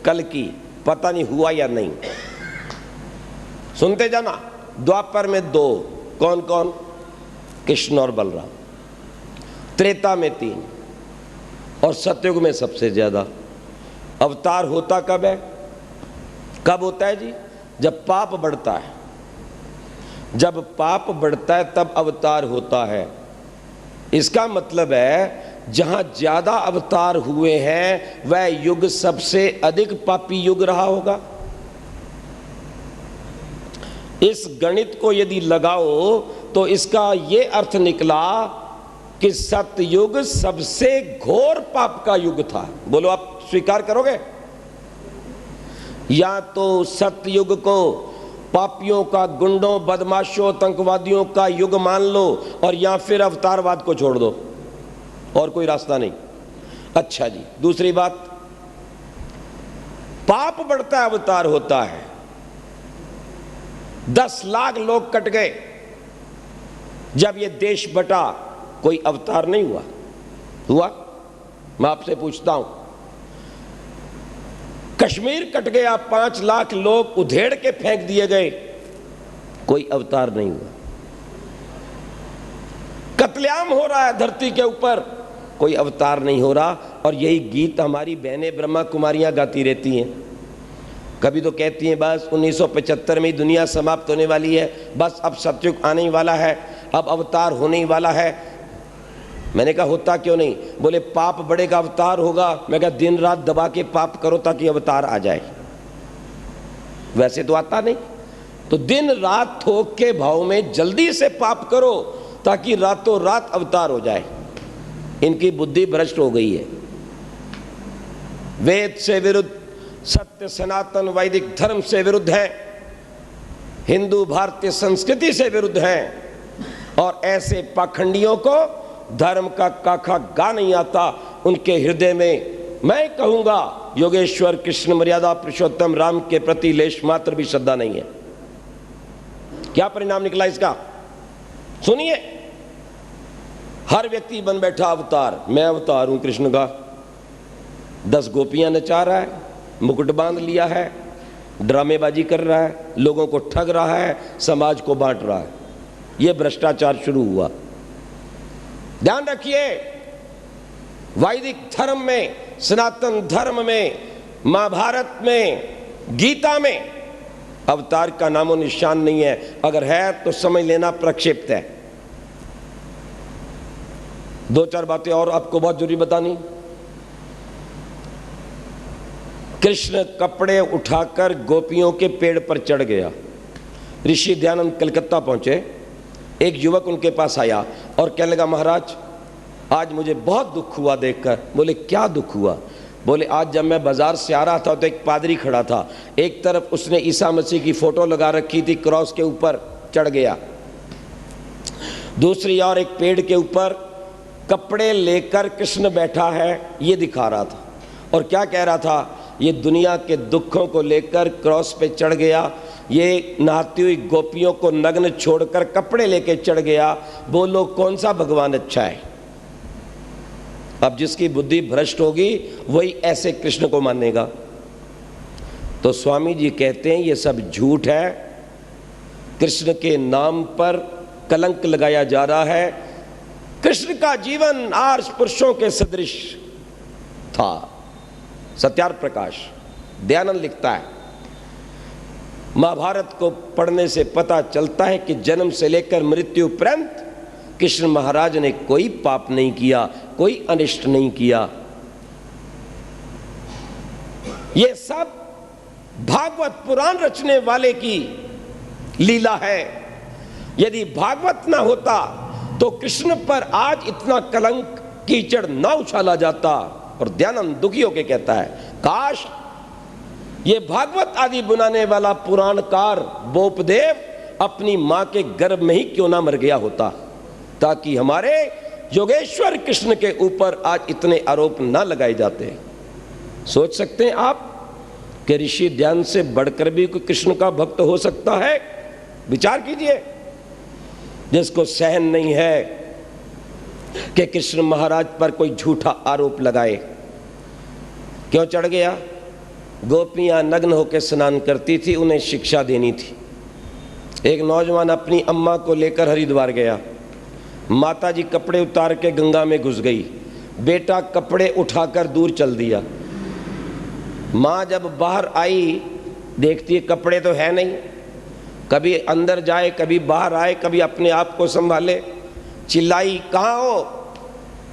कल्कि, पता नहीं हुआ या नहीं, सुनते जाना। द्वापर में 2, कौन कौन? कृष्ण और बलराम। त्रेता में 3 और सतयुग में सबसे ज्यादा। अवतार होता कब है? कब होता है जी? जब पाप बढ़ता है। जब पाप बढ़ता है तब अवतार होता है। इसका मतलब है जहां ज्यादा अवतार हुए हैं वह युग सबसे अधिक पापी युग रहा होगा। इस गणित को यदि लगाओ तो इसका यह अर्थ निकला कि सतयुग सबसे घोर पाप का युग था। बोलो, आप स्वीकार करोगे? या तो सतयुग को पापियों का, गुंडों, बदमाशों, आतंकवादियों का युग मान लो और या फिर अवतारवाद को छोड़ दो, और कोई रास्ता नहीं। अच्छा जी, दूसरी बात, पाप बढ़ता है अवतार होता है। 10 लाख लोग कट गए जब ये देश बटा, कोई अवतार नहीं हुआ? हुआ? मैं आपसे पूछता हूं, कश्मीर कट गया, 5 लाख लोग उधेड़ के फेंक दिए गए, कोई अवतार नहीं हुआ? कत्लेआम हो रहा है धरती के ऊपर, कोई अवतार नहीं हो रहा। और यही गीत हमारी बहनें ब्रह्मा कुमारियाँ गाती रहती हैं। कभी तो कहती हैं बस 1975 में ही दुनिया समाप्त होने वाली है, बस अब सतयुग आने ही वाला है, अब अवतार होने ही वाला है। मैंने कहा होता क्यों नहीं? बोले पाप बढ़ेगा अवतार होगा। मैं कहा दिन रात दबा के पाप करो ताकि अवतार आ जाए, वैसे तो आता नहीं। तो दिन रात थोक के भाव में जल्दी से पाप करो ताकि रातों रात अवतार हो जाए। इनकी बुद्धि भ्रष्ट हो गई है। वेद से विरुद्ध, सत्य सनातन वैदिक धर्म से विरुद्ध है, हिंदू भारतीय संस्कृति से विरुद्ध है। और ऐसे पाखंडियों को धर्म का काखा गा नहीं आता। उनके हृदय में मैं कहूंगा योगेश्वर कृष्ण मर्यादा पुरुषोत्तम राम के प्रति लेश मात्र भी श्रद्धा नहीं है। क्या परिणाम निकला इसका? सुनिए, हर व्यक्ति बन बैठा अवतार। मैं अवतार हूं कृष्ण का। 10 गोपियां नचा रहा है, मुकुट बांध लिया है, ड्रामेबाजी कर रहा है, लोगों को ठग रहा है, समाज को बांट रहा है। यह भ्रष्टाचार शुरू हुआ। ध्यान रखिए, वैदिक धर्म में, सनातन धर्म में, महाभारत में, गीता में अवतार का नामो निशान नहीं है। अगर है तो समझ लेना प्रक्षिप्त है। 2-4 बातें और आपको बहुत जरूरी बतानी। कृष्ण कपड़े उठाकर गोपियों के पेड़ पर चढ़ गया। ऋषि दयानंद कलकत्ता पहुंचे। एक युवक उनके पास आया और कहने लगा महाराज आज मुझे बहुत दुख हुआ देखकर। बोले क्या दुख हुआ? बोले आज जब मैं बाजार से आ रहा था तो एक पादरी खड़ा था, एक तरफ उसने ईसा मसीह की फोटो लगा रखी थी, क्रॉस के ऊपर चढ़ गया, दूसरी ओर एक पेड़ के ऊपर कपड़े लेकर कृष्ण बैठा है, ये दिखा रहा था। और क्या कह रहा था? ये दुनिया के दुखों को लेकर क्रॉस पे चढ़ गया, ये नहाती हुई गोपियों को नग्न छोड़कर कपड़े लेके चढ़ गया। बोलो कौन सा भगवान अच्छा है? अब जिसकी बुद्धि भ्रष्ट होगी वही ऐसे कृष्ण को मानेगा। तो स्वामी जी कहते हैं ये सब झूठ है। कृष्ण के नाम पर कलंक लगाया जा रहा है। कृष्ण का जीवन आर्ष पुरुषों के सदृश था। सत्यार्थ प्रकाश दयानंद लिखता है, महाभारत को पढ़ने से पता चलता है कि जन्म से लेकर मृत्यु पर्यंत कृष्ण महाराज ने कोई पाप नहीं किया, कोई अनिष्ट नहीं किया। यह सब भागवत पुराण रचने वाले की लीला है। यदि भागवत ना होता तो कृष्ण पर आज इतना कलंक कीचड़ ना उछाला जाता। और दयानंद दुखी होकर कहता है काश ये भागवत आदि बनाने वाला पुराणकार बोपदेव अपनी मां के गर्भ में ही क्यों ना मर गया होता, ताकि हमारे योगेश्वर कृष्ण के ऊपर आज इतने आरोप ना लगाए जाते। सोच सकते हैं आप कि ऋषि ध्यान से बढ़कर भी कोई कृष्ण का भक्त हो सकता है? विचार कीजिए। जिसको सहन नहीं है कि कृष्ण महाराज पर कोई झूठा आरोप लगाए। क्यों चढ़ गया? गोपियां नग्न होकर स्नान करती थी, उन्हें शिक्षा देनी थी। एक नौजवान अपनी अम्मा को लेकर हरिद्वार गया। माता जी कपड़े उतार के गंगा में घुस गई, बेटा कपड़े उठाकर दूर चल दिया। माँ जब बाहर आई देखती है कपड़े तो है नहीं, कभी अंदर जाए कभी बाहर आए, कभी अपने आप को संभाले। चिल्लाई कहाँ हो?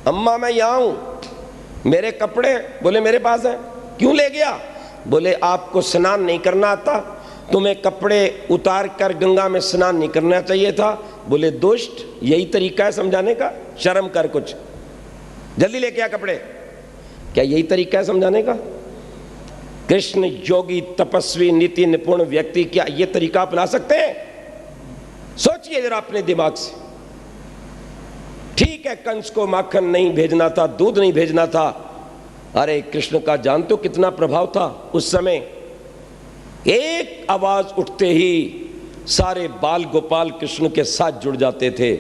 अम्मा मैं यहाँ हूँ, मेरे कपड़े? बोले मेरे पास हैं। क्यों ले गया? बोले आपको स्नान नहीं करना आता, तुम्हें कपड़े उतार कर गंगा में स्नान नहीं करना चाहिए था। बोले दुष्ट, यही तरीका है समझाने का? शर्म कर, कुछ जल्दी लेके आ कपड़े। क्या यही तरीका है समझाने का? कृष्ण योगी तपस्वी नीति निपुण व्यक्ति क्या ये तरीका अपना सकते हैं? सोचिए जरा अपने दिमाग से। ठीक है कंस को माखन नहीं भेजना था, दूध नहीं भेजना था। अरे कृष्ण का जानते हो कितना प्रभाव था उस समय? एक आवाज उठते ही सारे बाल गोपाल कृष्ण के साथ जुड़ जाते थे।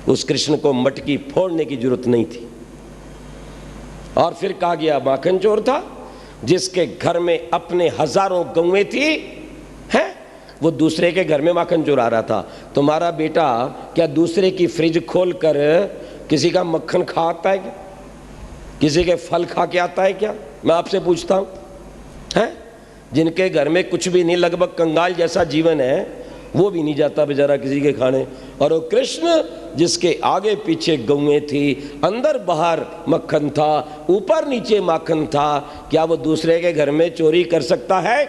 उस कृष्ण को मटकी फोड़ने की जरूरत नहीं थी। और फिर कहा गया माखन चोर था, जिसके घर में अपने हजारों गौएं थी, हैं वो दूसरे के घर में माखन चुरा रहा था। तुम्हारा बेटा क्या दूसरे की फ्रिज खोलकर किसी का मक्खन खा आता है क्या? किसी के फल खा के आता है क्या? मैं आपसे पूछता हूँ, हैं? जिनके घर में कुछ भी नहीं, लगभग कंगाल जैसा जीवन है, वो भी नहीं जाता बेचारा किसी के खाने। और वो कृष्ण जिसके आगे पीछे गौएं थी, अंदर बाहर मक्खन था, ऊपर नीचे माखन था, क्या वो दूसरे के घर में चोरी कर सकता है?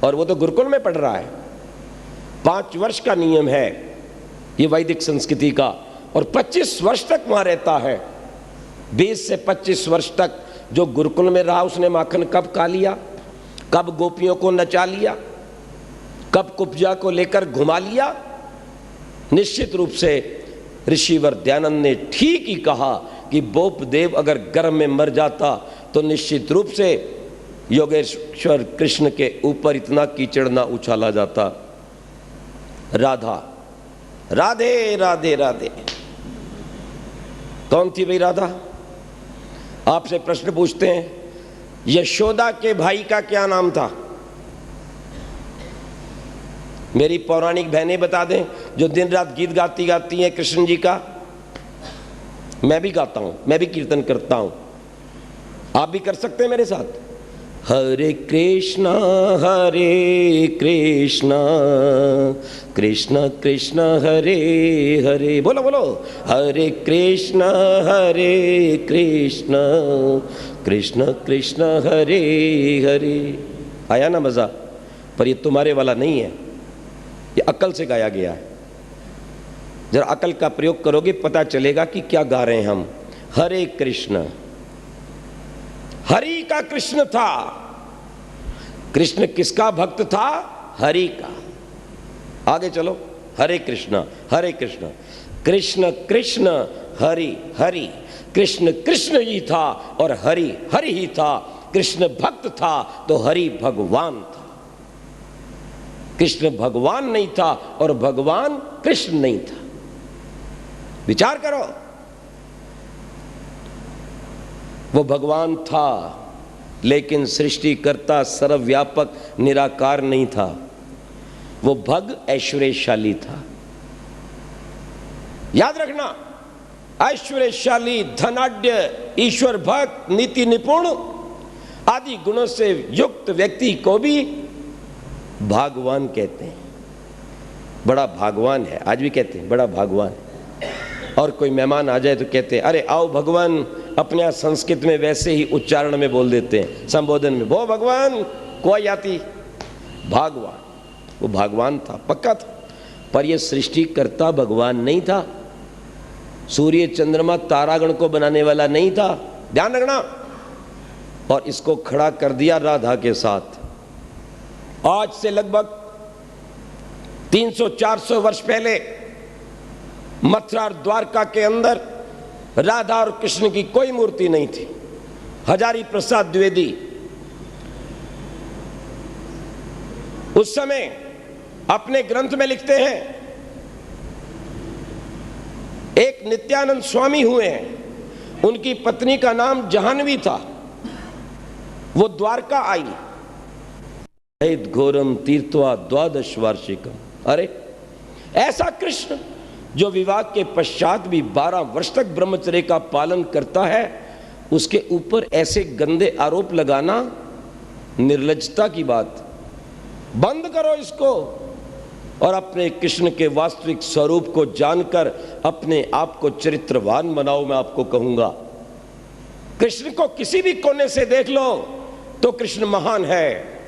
और वो तो गुरुकुल में पढ़ रहा है। 5 वर्ष का नियम है ये वैदिक संस्कृति का, और 25 वर्ष तक वहां रहता है। 20 से 25 वर्ष तक जो गुरुकुल में रहा, उसने माखन कब खा लिया, कब गोपियों को नचा लिया, कब कुब्जा को लेकर घुमा लिया? निश्चित रूप से ऋषिवर दयानंद ने ठीक ही कहा कि बोपदेव अगर गर्भ में मर जाता तो निश्चित रूप से योगेश्वर कृष्ण के ऊपर इतना कीचड़ ना उछाला जाता। राधा, राधे राधे राधे। कौन थी भाई राधा? आपसे प्रश्न पूछते हैं, यशोदा के भाई का क्या नाम था? मेरी पौराणिक बहनें बता दें, जो दिन रात गीत गाती हैं कृष्ण जी का। मैं भी गाता हूं, मैं भी कीर्तन करता हूं, आप भी कर सकते हैं मेरे साथ। हरे कृष्णा कृष्ण कृष्ण हरे हरे, बोलो बोलो, हरे कृष्ण कृष्ण कृष्ण हरे हरे। आया ना मजा? पर ये तुम्हारे वाला नहीं है, ये अकल से गाया गया है। जरा अकल का प्रयोग करोगे पता चलेगा कि क्या गा रहे हैं हम। हरे कृष्ण, हरि का कृष्ण था। कृष्ण किसका भक्त था? हरि का। आगे चलो, हरे कृष्ण कृष्ण कृष्ण हरि हरि, कृष्ण कृष्ण ही था और हरि हरि ही था। कृष्ण भक्त था तो हरि भगवान था। कृष्ण भगवान नहीं था और भगवान कृष्ण नहीं था। विचार करो, वो भगवान था लेकिन सृष्टिकर्ता सर्वव्यापक निराकार नहीं था। वो भग ऐश्वर्यशाली था। याद रखना, ऐश्वर्यशाली, धनाढ्य, ईश्वर भक्त, नीति निपुण आदि गुणों से युक्त व्यक्ति को भी भागवान कहते हैं। बड़ा भागवान है, आज भी कहते हैं बड़ा भागवान है। और कोई मेहमान आ जाए तो कहते हैं अरे आओ भगवान, अपने यहाँ संस्कृत में वैसे ही उच्चारण में बोल देते हैं, संबोधन में, वो भगवान कोई आती भागवान। वो भगवान था, पक्का था, पर यह सृष्टिकर्ता भगवान नहीं था। सूर्य चंद्रमा तारागण को बनाने वाला नहीं था, ध्यान रखना। और इसको खड़ा कर दिया राधा के साथ। आज से लगभग 300-400 वर्ष पहले मथुरा और द्वारका के अंदर राधा और कृष्ण की कोई मूर्ति नहीं थी। हजारी प्रसाद द्विवेदी उस समय अपने ग्रंथ में लिखते हैं, एक नित्यानंद स्वामी हुए हैं, उनकी पत्नी का नाम जाह्नवी था। वो द्वारका आई, घोरम तीर्थवा द्वादश वार्षिकम। अरे ऐसा कृष्ण जो विवाह के पश्चात भी 12 वर्ष तक ब्रह्मचर्य का पालन करता है, उसके ऊपर ऐसे गंदे आरोप लगाना निर्लज्जता की बात। बंद करो इसको और अपने कृष्ण के वास्तविक स्वरूप को जानकर अपने आप को चरित्रवान बनाओ। मैं आपको कहूंगा, कृष्ण को किसी भी कोने से देख लो तो कृष्ण महान है।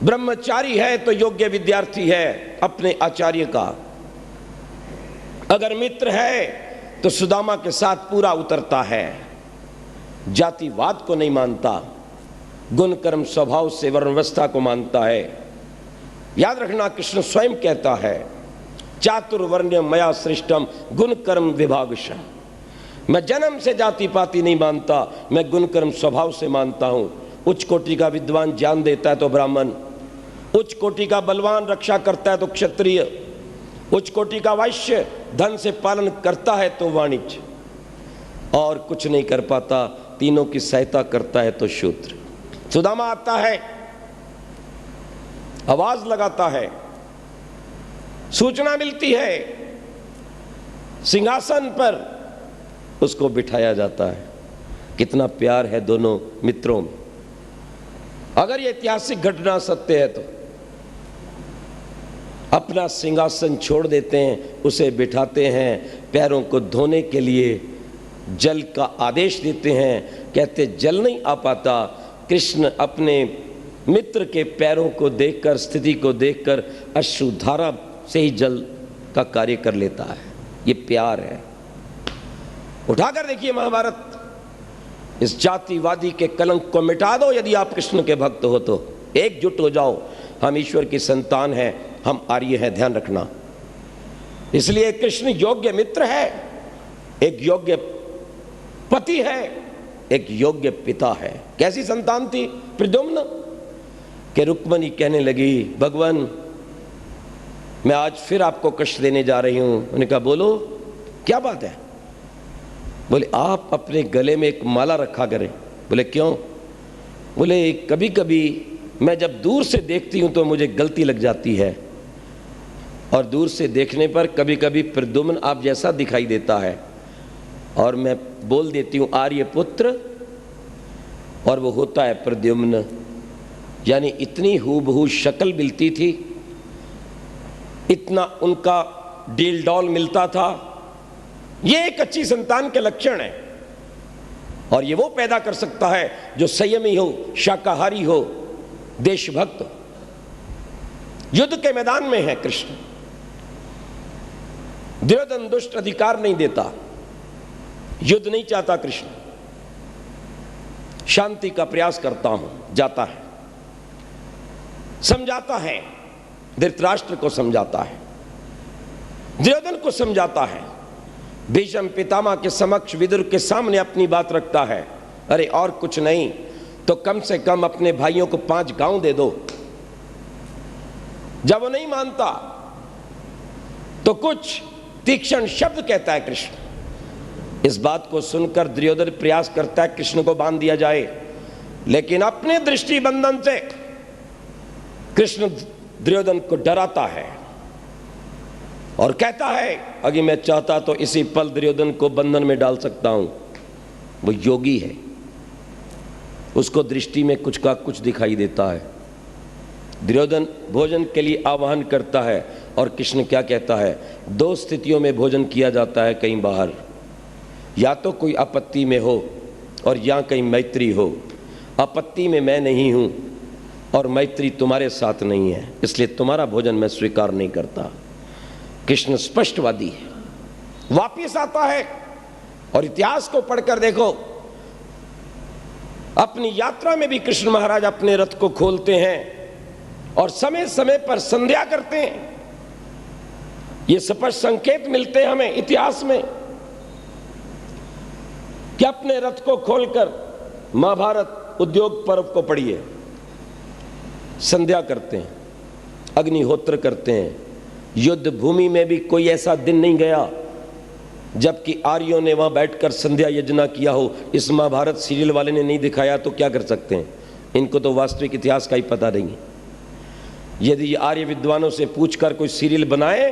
ब्रह्मचारी है तो योग्य विद्यार्थी है अपने आचार्य का। अगर मित्र है तो सुदामा के साथ पूरा उतरता है। जातिवाद को नहीं मानता, गुण कर्म स्वभाव से वर्णावस्था को मानता है। याद रखना, कृष्ण स्वयं कहता है, चातुर्वर्ण्य मया सृष्टम गुण कर्म विभागशः। मैं जन्म से जाति पाति नहीं मानता, मैं गुण कर्म स्वभाव से मानता हूं। उच्च कोटि का विद्वान ज्ञान देता है तो ब्राह्मण, उच्च कोटि का बलवान रक्षा करता है तो क्षत्रिय, उच्च कोटि का वैश्य धन से पालन करता है तो वाणिज्य, और कुछ नहीं कर पाता, तीनों की सहायता करता है तो शूद्र। सुदामा आता है, आवाज लगाता है, सूचना मिलती है, सिंहासन पर उसको बिठाया जाता है। कितना प्यार है दोनों मित्रों में। अगर ये ऐतिहासिक घटना सत्य है तो अपना सिंहासन छोड़ देते हैं, उसे बिठाते हैं, पैरों को धोने के लिए जल का आदेश देते हैं। कहते जल नहीं आ पाता, कृष्ण अपने मित्र के पैरों को देखकर, स्थिति को देखकर अश्रुधारा से ही जल का कार्य कर लेता है। ये प्यार है। उठाकर देखिए महाभारत, इस जातिवादी के कलंक को मिटा दो। यदि आप कृष्ण के भक्त हो तो एकजुट हो जाओ। हम ईश्वर की संतान हैं, हम आर्य हैं, ध्यान रखना। इसलिए कृष्ण योग्य मित्र है, एक योग्य पति है, एक योग्य पिता है। कैसी संतान थी प्रद्युम्न? कि रुक्मणी कहने लगी, भगवान मैं आज फिर आपको कष्ट देने जा रही हूं। उन्होंने कहा बोलो क्या बात है? बोले आप अपने गले में एक माला रखा करें। बोले क्यों? बोले कभी कभी मैं जब दूर से देखती हूं तो मुझे गलती लग जाती है, और दूर से देखने पर कभी कभी प्रद्युम्न आप जैसा दिखाई देता है, और मैं बोल देती हूं आर्य पुत्र, और वो होता है प्रद्युम्न। यानी इतनी हूबहू शक्ल मिलती थी, इतना उनका डील डॉल मिलता था। ये एक अच्छी संतान के लक्षण है, और ये वो पैदा कर सकता है जो संयमी हो, शाकाहारी हो, देशभक्त हो। युद्ध के मैदान में है कृष्ण। दुर्योधन दुष्ट अधिकार नहीं देता, युद्ध नहीं चाहता कृष्ण, शांति का प्रयास करता हूं, जाता है, समझाता है, धृतराष्ट्र को समझाता है, दुर्योधन को समझाता है, भीष्म पितामह के समक्ष विदुर के सामने अपनी बात रखता है। अरे और कुछ नहीं तो कम से कम अपने भाइयों को 5 गांव दे दो। जब वो नहीं मानता तो कुछ तीक्ष्ण शब्द कहता है कृष्ण। इस बात को सुनकर दुर्योधन प्रयास करता है कृष्ण को बांध दिया जाए, लेकिन अपने दृष्टि बंधन से कृष्ण दुर्योधन को डराता है और कहता है अगर मैं चाहता तो इसी पल दुर्योधन को बंधन में डाल सकता हूं। वो योगी है, उसको दृष्टि में कुछ का कुछ दिखाई देता है। दुर्योधन भोजन के लिए आह्वान करता है, और कृष्ण क्या कहता है? 2 स्थितियों में भोजन किया जाता है कहीं बाहर, या तो कोई आपत्ति में हो और या कहीं मैत्री हो। आपत्ति में मैं नहीं हूं और मैत्री तुम्हारे साथ नहीं है, इसलिए तुम्हारा भोजन मैं स्वीकार नहीं करता। कृष्ण स्पष्टवादी है। वापिस आता है और इतिहास को पढ़कर देखो, अपनी यात्रा में भी कृष्ण महाराज अपने रथ को खोलते हैं और समय समय पर संध्या करते हैं। ये स्पष्ट संकेत मिलते हैं हमें इतिहास में कि अपने रथ को खोलकर महाभारत उद्योग पर्व को पढ़िए, संध्या करते हैं, अग्निहोत्र करते हैं। युद्ध भूमि में भी कोई ऐसा दिन नहीं गया जबकि आर्यों ने वहां बैठकर संध्या यज्ञ किया हो। इस महाभारत सीरियल वाले ने नहीं दिखाया तो क्या कर सकते हैं? इनको तो वास्तविक इतिहास का ही पता नहीं है। यदि आर्य विद्वानों से पूछकर कोई सीरियल बनाए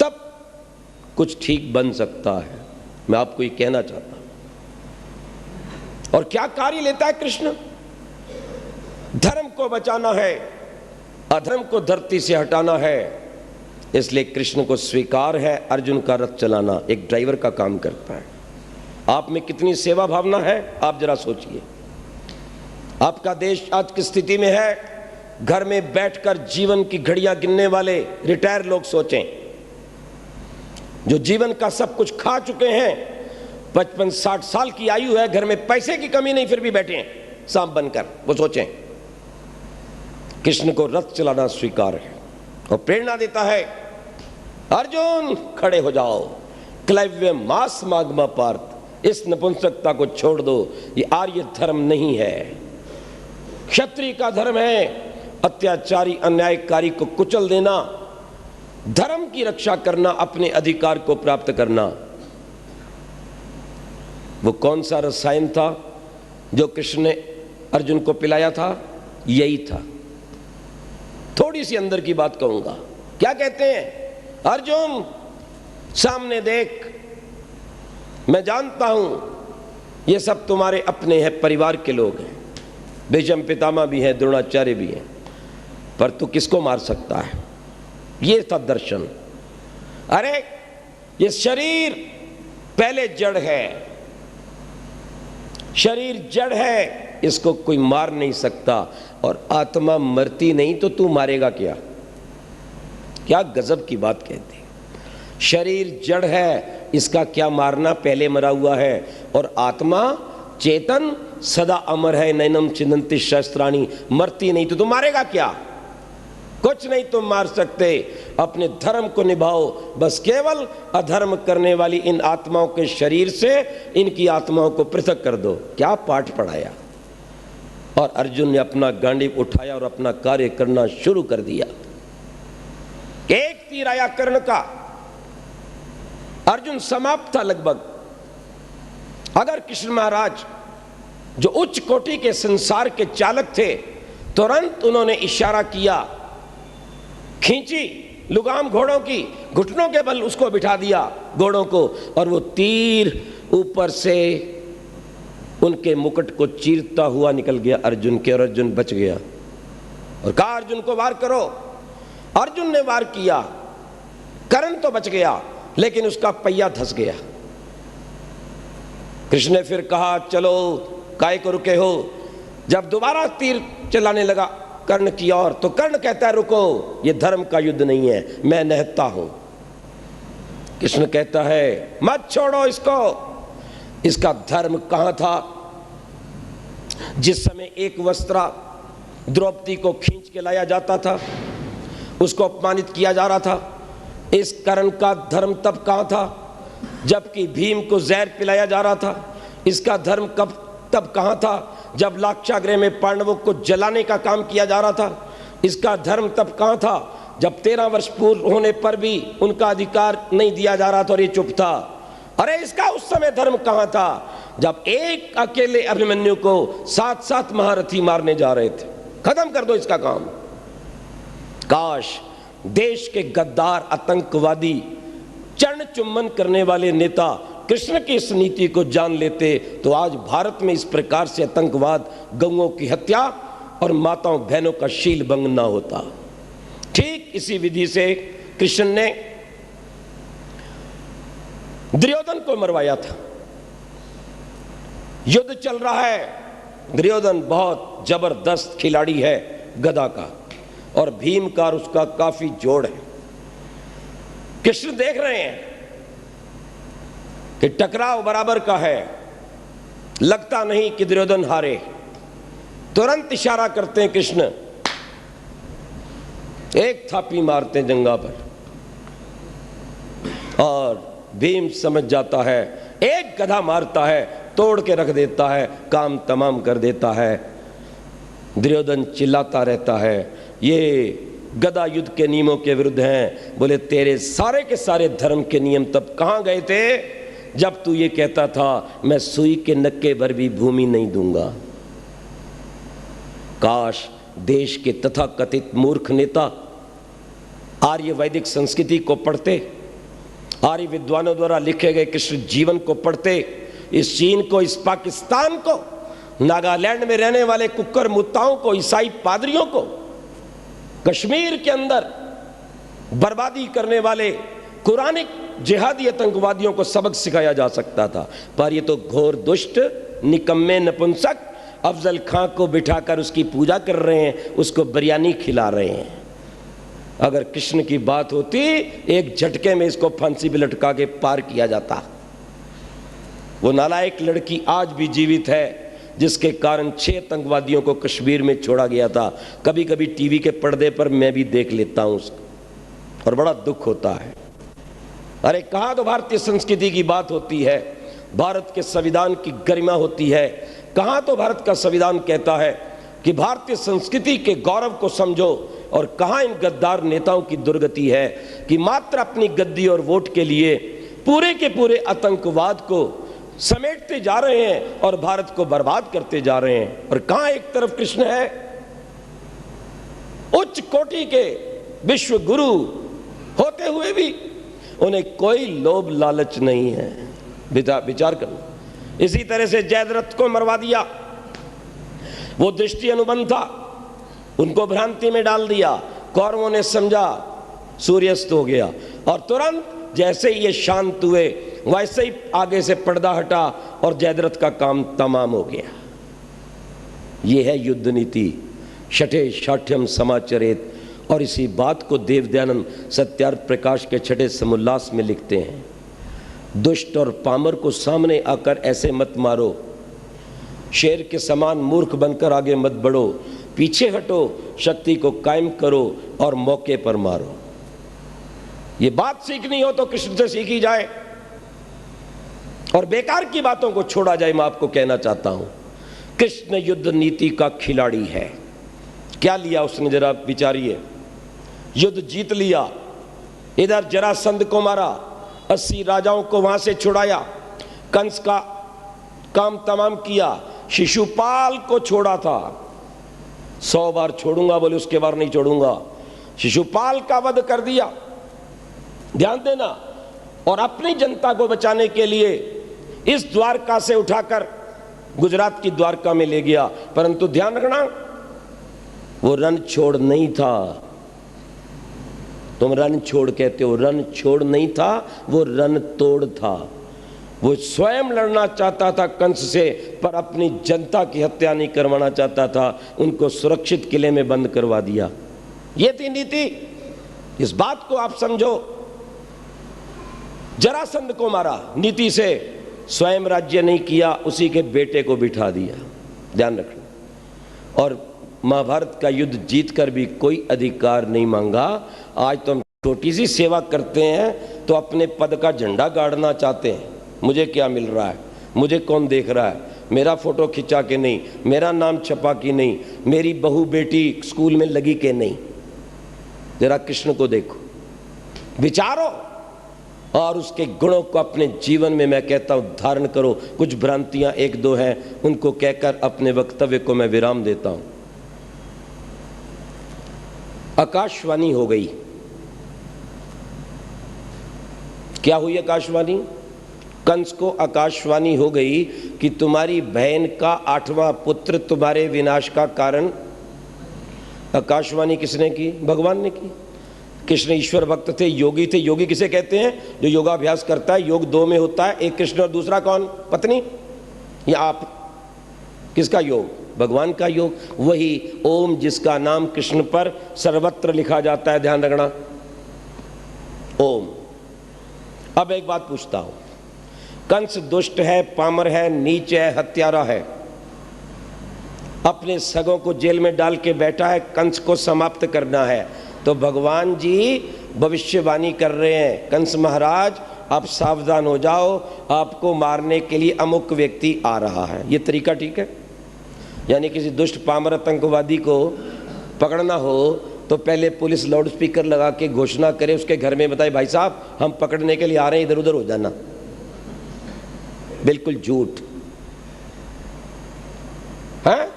तब कुछ ठीक बन सकता है। मैं आपको ये कहना चाहता हूं। और क्या कार्य लेता है कृष्ण? धर्म को बचाना है, अधर्म को धरती से हटाना है। इसलिए कृष्ण को स्वीकार है अर्जुन का रथ चलाना, एक ड्राइवर का काम करता है। आप में कितनी सेवा भावना है आप जरा सोचिए। आपका देश आज किस स्थिति में है? घर में बैठकर जीवन की घड़ियां गिनने वाले रिटायर लोग सोचें, जो जीवन का सब कुछ खा चुके हैं, 55-60 साल की आयु है, घर में पैसे की कमी नहीं, फिर भी बैठे हैं सांप बनकर। वो सोचें कृष्ण को रथ चलाना स्वीकार है और प्रेरणा देता है, अर्जुन खड़े हो जाओ, क्लैव्य मास मागमा पार्थ, इस नपुंसकता को छोड़ दो। ये आर्य धर्म नहीं है, क्षत्रिय का धर्म है अत्याचारी अन्यायकारी को कुचल देना, धर्म की रक्षा करना, अपने अधिकार को प्राप्त करना। वो कौन सा रसायन था जो कृष्ण ने अर्जुन को पिलाया था? यही था। थोड़ी सी अंदर की बात कहूंगा। क्या कहते हैं? अर्जुन सामने देख, मैं जानता हूं ये सब तुम्हारे अपने हैं, परिवार के लोग हैं, भीष्म पितामह भी हैं, द्रोणाचार्य भी हैं, पर तू किसको मार सकता है? ये था दर्शन। अरे ये शरीर पहले जड़ है, शरीर जड़ है, इसको कोई मार नहीं सकता, और आत्मा मरती नहीं तो तू मारेगा क्या? क्या गजब की बात कहती। शरीर जड़ है, इसका क्या मारना, पहले मरा हुआ है, और आत्मा चेतन सदा अमर है, नैनम चिंदन्ति शस्त्राणी, मरती नहीं तो तुम मारेगा क्या? कुछ नहीं तुम मार सकते। अपने धर्म को निभाओ, बस केवल अधर्म करने वाली इन आत्माओं के शरीर से इनकी आत्माओं को पृथक कर दो। क्या पाठ पढ़ाया। और अर्जुन ने अपना गांडीव उठाया और अपना कार्य करना शुरू कर दिया। एक तीर आया कर्ण का, अर्जुन समाप्त था लगभग। अगर कृष्ण महाराज जो उच्च कोटि के संसार के चालक थे, तुरंत उन्होंने इशारा किया, खींची लुगाम घोड़ों की, घुटनों के बल उसको बिठा दिया घोड़ों को, और वो तीर ऊपर से उनके मुकुट को चीरता हुआ निकल गया अर्जुन के, और अर्जुन बच गया। और कहा अर्जुन को वार करो। अर्जुन ने वार किया, कर्ण तो बच गया लेकिन उसका पहिया धंस गया। कृष्ण ने फिर कहा चलो काय को रुके हो। जब दोबारा तीर चलाने लगा कर्ण की ओर, तो कर्ण कहता है रुको, ये धर्म का युद्ध नहीं है, मैं निहत्था हूं। कृष्ण कहता है मत छोड़ो इसको। इसका धर्म कहां था? जिस समय एक वस्त्रा द्रौपदी को खींच के लाया जाता था, उसको अपमानित किया जा रहा था। इस कर्ण का धर्म तब कहां था? जबकि भीम को जहर पिलाया जा रहा था। इसका धर्म तब कहां था? जब लाक्षागृह में पांडवों को जलाने का काम किया जा रहा था। इसका धर्म तब कहां था? जब 13 वर्ष पूर्ण होने पर भी उनका अधिकार नहीं दिया जा रहा था और ये चुप था। अरे इसका उस समय धर्म कहां था? जब एक अकेले अभिमन्यु को 7-7 महारथी मारने जा रहे थे। खत्म कर दो इसका काम। काश देश के गद्दार, आतंकवादी, चरण चुम्बन करने वाले नेता कृष्ण की इस नीति को जान लेते, तो आज भारत में इस प्रकार से आतंकवाद, गौओं की हत्या और माताओं बहनों का शील भंग ना होता। ठीक इसी विधि से कृष्ण ने दुर्योधन को मरवाया था। युद्ध चल रहा है, दुर्योधन बहुत जबरदस्त खिलाड़ी है गदा का, और भीम का और उसका काफी जोड़ है। कृष्ण देख रहे हैं कि टकराव बराबर का है, लगता नहीं कि दुर्योधन हारे। तुरंत इशारा करते हैं कृष्ण, एक थापी मारते हैं जंगा पर, और भीम समझ जाता है, एक गधा मारता है, तोड़ के रख देता है, काम तमाम कर देता है। दुर्योधन चिल्लाता रहता है, ये गदा युद्ध के नियमों के विरुद्ध हैं। बोले तेरे सारे के सारे धर्म के नियम तब कहां गए थे जब तू ये कहता था मैं सुई के नक्के भर भी भूमि नहीं दूंगा। काश देश के तथाकथित मूर्ख नेता आर्य वैदिक संस्कृति को पढ़ते, आर्य विद्वानों द्वारा लिखे गए कृष्ण जीवन को पढ़ते, इस चीन को, इस पाकिस्तान को, नागालैंड में रहने वाले कुक्कर मुत्ताओं को, ईसाई पादरियों को, कश्मीर के अंदर बर्बादी करने वाले कुरानिक जिहादी आतंकवादियों को सबक सिखाया जा सकता था। पर ये तो घोर दुष्ट, निकम्मे, नपुंसक अफजल खां को बिठाकर उसकी पूजा कर रहे हैं, उसको बिरयानी खिला रहे हैं। अगर कृष्ण की बात होती, एक झटके में इसको फांसी पे लटका के पार किया जाता। वो नालायक लड़की आज भी जीवित है जिसके कारण 6 आतंकवादियों को कश्मीर में छोड़ा गया था। कभी कभी टीवी के पर्दे पर मैं भी देख लेता हूं उसको, और बड़ा दुख होता है। अरे कहां तो भारतीय संस्कृति की बात होती है, भारत के संविधान की गरिमा होती है। कहां तो भारत का संविधान कहता है कि भारतीय संस्कृति के गौरव को समझो, और कहां इन गद्दार नेताओं की दुर्गति है कि मात्र अपनी गद्दी और वोट के लिए पूरे के पूरे आतंकवाद को समेटते जा रहे हैं और भारत को बर्बाद करते जा रहे हैं। और कहां एक तरफ कृष्ण है, उच्च कोटि के विश्व गुरु होते हुए भी उन्हें कोई लोभ लालच नहीं है। विचार करना। इसी तरह से जयद्रथ को मरवा दिया, वो दृष्टि अनुबंध था, उनको भ्रांति में डाल दिया। कौरवों ने समझा सूर्यास्त हो गया और तुरंत जैसे ही ये शांत हुए वैसे ही आगे से पर्दा हटा और जयद्रथ का काम तमाम हो गया। ये है युद्ध नीति। छठे शाठ्यम समाचरित। और इसी बात को देवदयानंद सत्यार्थ प्रकाश के छठे समुल्लास में लिखते हैं, दुष्ट और पामर को सामने आकर ऐसे मत मारो, शेर के समान मूर्ख बनकर आगे मत बढ़ो, पीछे हटो, शक्ति को कायम करो और मौके पर मारो। ये बात सीखनी हो तो कृष्ण से सीखी जाए और बेकार की बातों को छोड़ा जाए। मैं आपको कहना चाहता हूं, कृष्ण युद्ध नीति का खिलाड़ी है। क्या लिया उसने, जरा विचारिए। युद्ध जीत लिया, इधर जरासंध को मारा, 80 राजाओं को वहां से छुड़ाया, कंस का काम तमाम किया, शिशुपाल को छोड़ा था। 100 बार छोड़ूंगा बोले, उसके बार नहीं छोड़ूंगा। शिशुपाल का वध कर दिया, ध्यान देना। और अपनी जनता को बचाने के लिए इस द्वारका से उठाकर गुजरात की द्वारका में ले गया। परंतु ध्यान रखना, वो रण छोड़ नहीं था। तुम रण छोड़ कहते हो, रण छोड़ नहीं था, वो रण तोड़ था। वो स्वयं लड़ना चाहता था कंस से, पर अपनी जनता की हत्या नहीं करवाना चाहता था। उनको सुरक्षित किले में बंद करवा दिया। ये थी नीति। इस बात को आप समझो। जरासंध को मारा, नीति से स्वयं राज्य नहीं किया, उसी के बेटे को बिठा दिया। ध्यान रखना। और महाभारत का युद्ध जीतकर भी कोई अधिकार नहीं मांगा। आज तो हम छोटी सी सेवा करते हैं तो अपने पद का झंडा गाड़ना चाहते हैं। मुझे क्या मिल रहा है, मुझे कौन देख रहा है, मेरा फोटो खिंचा के नहीं, मेरा नाम छपा कि नहीं, मेरी बहू बेटी स्कूल में लगी के नहीं। जरा कृष्ण को देखो, विचारो और उसके गुणों को अपने जीवन में, मैं कहता हूं, धारण करो। कुछ भ्रांतियां एक दो हैं, उनको कहकर अपने वक्तव्य को मैं विराम देता हूं। आकाशवाणी हो गई। क्या हुई आकाशवाणी? कंस को आकाशवाणी हो गई कि तुम्हारी बहन का 8वां पुत्र तुम्हारे विनाश का कारण। आकाशवाणी किसने की? भगवान ने की। कृष्ण ईश्वर भक्त थे, योगी थे। योगी किसे कहते हैं? जो योगाभ्यास करता है। योग 2 में होता है, एक कृष्ण और दूसरा कौन? पत्नी या आप? किसका योग? भगवान का योग। वही ओम, जिसका नाम कृष्ण पर सर्वत्र लिखा जाता है। ध्यान रखना, ओम। अब एक बात पूछता हूं, कंस दुष्ट है, पामर है, नीच है, हत्यारा है, अपने सगों को जेल में डाल के बैठा है, कंस को समाप्त करना है। तो भगवान जी भविष्यवाणी कर रहे हैं, कंस महाराज आप सावधान हो जाओ, आपको मारने के लिए अमुक व्यक्ति आ रहा है। ये तरीका ठीक है? यानी किसी दुष्ट पामर आतंकवादी को पकड़ना हो तो पहले पुलिस लाउड स्पीकर लगा के घोषणा करे, उसके घर में बताए, भाई साहब हम पकड़ने के लिए आ रहे हैं, इधर उधर हो जाना। बिल्कुल झूठ है।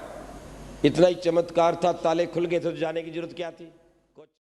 इतना ही चमत्कार था, ताले खुल गए थे तो जाने की जरूरत क्या थी?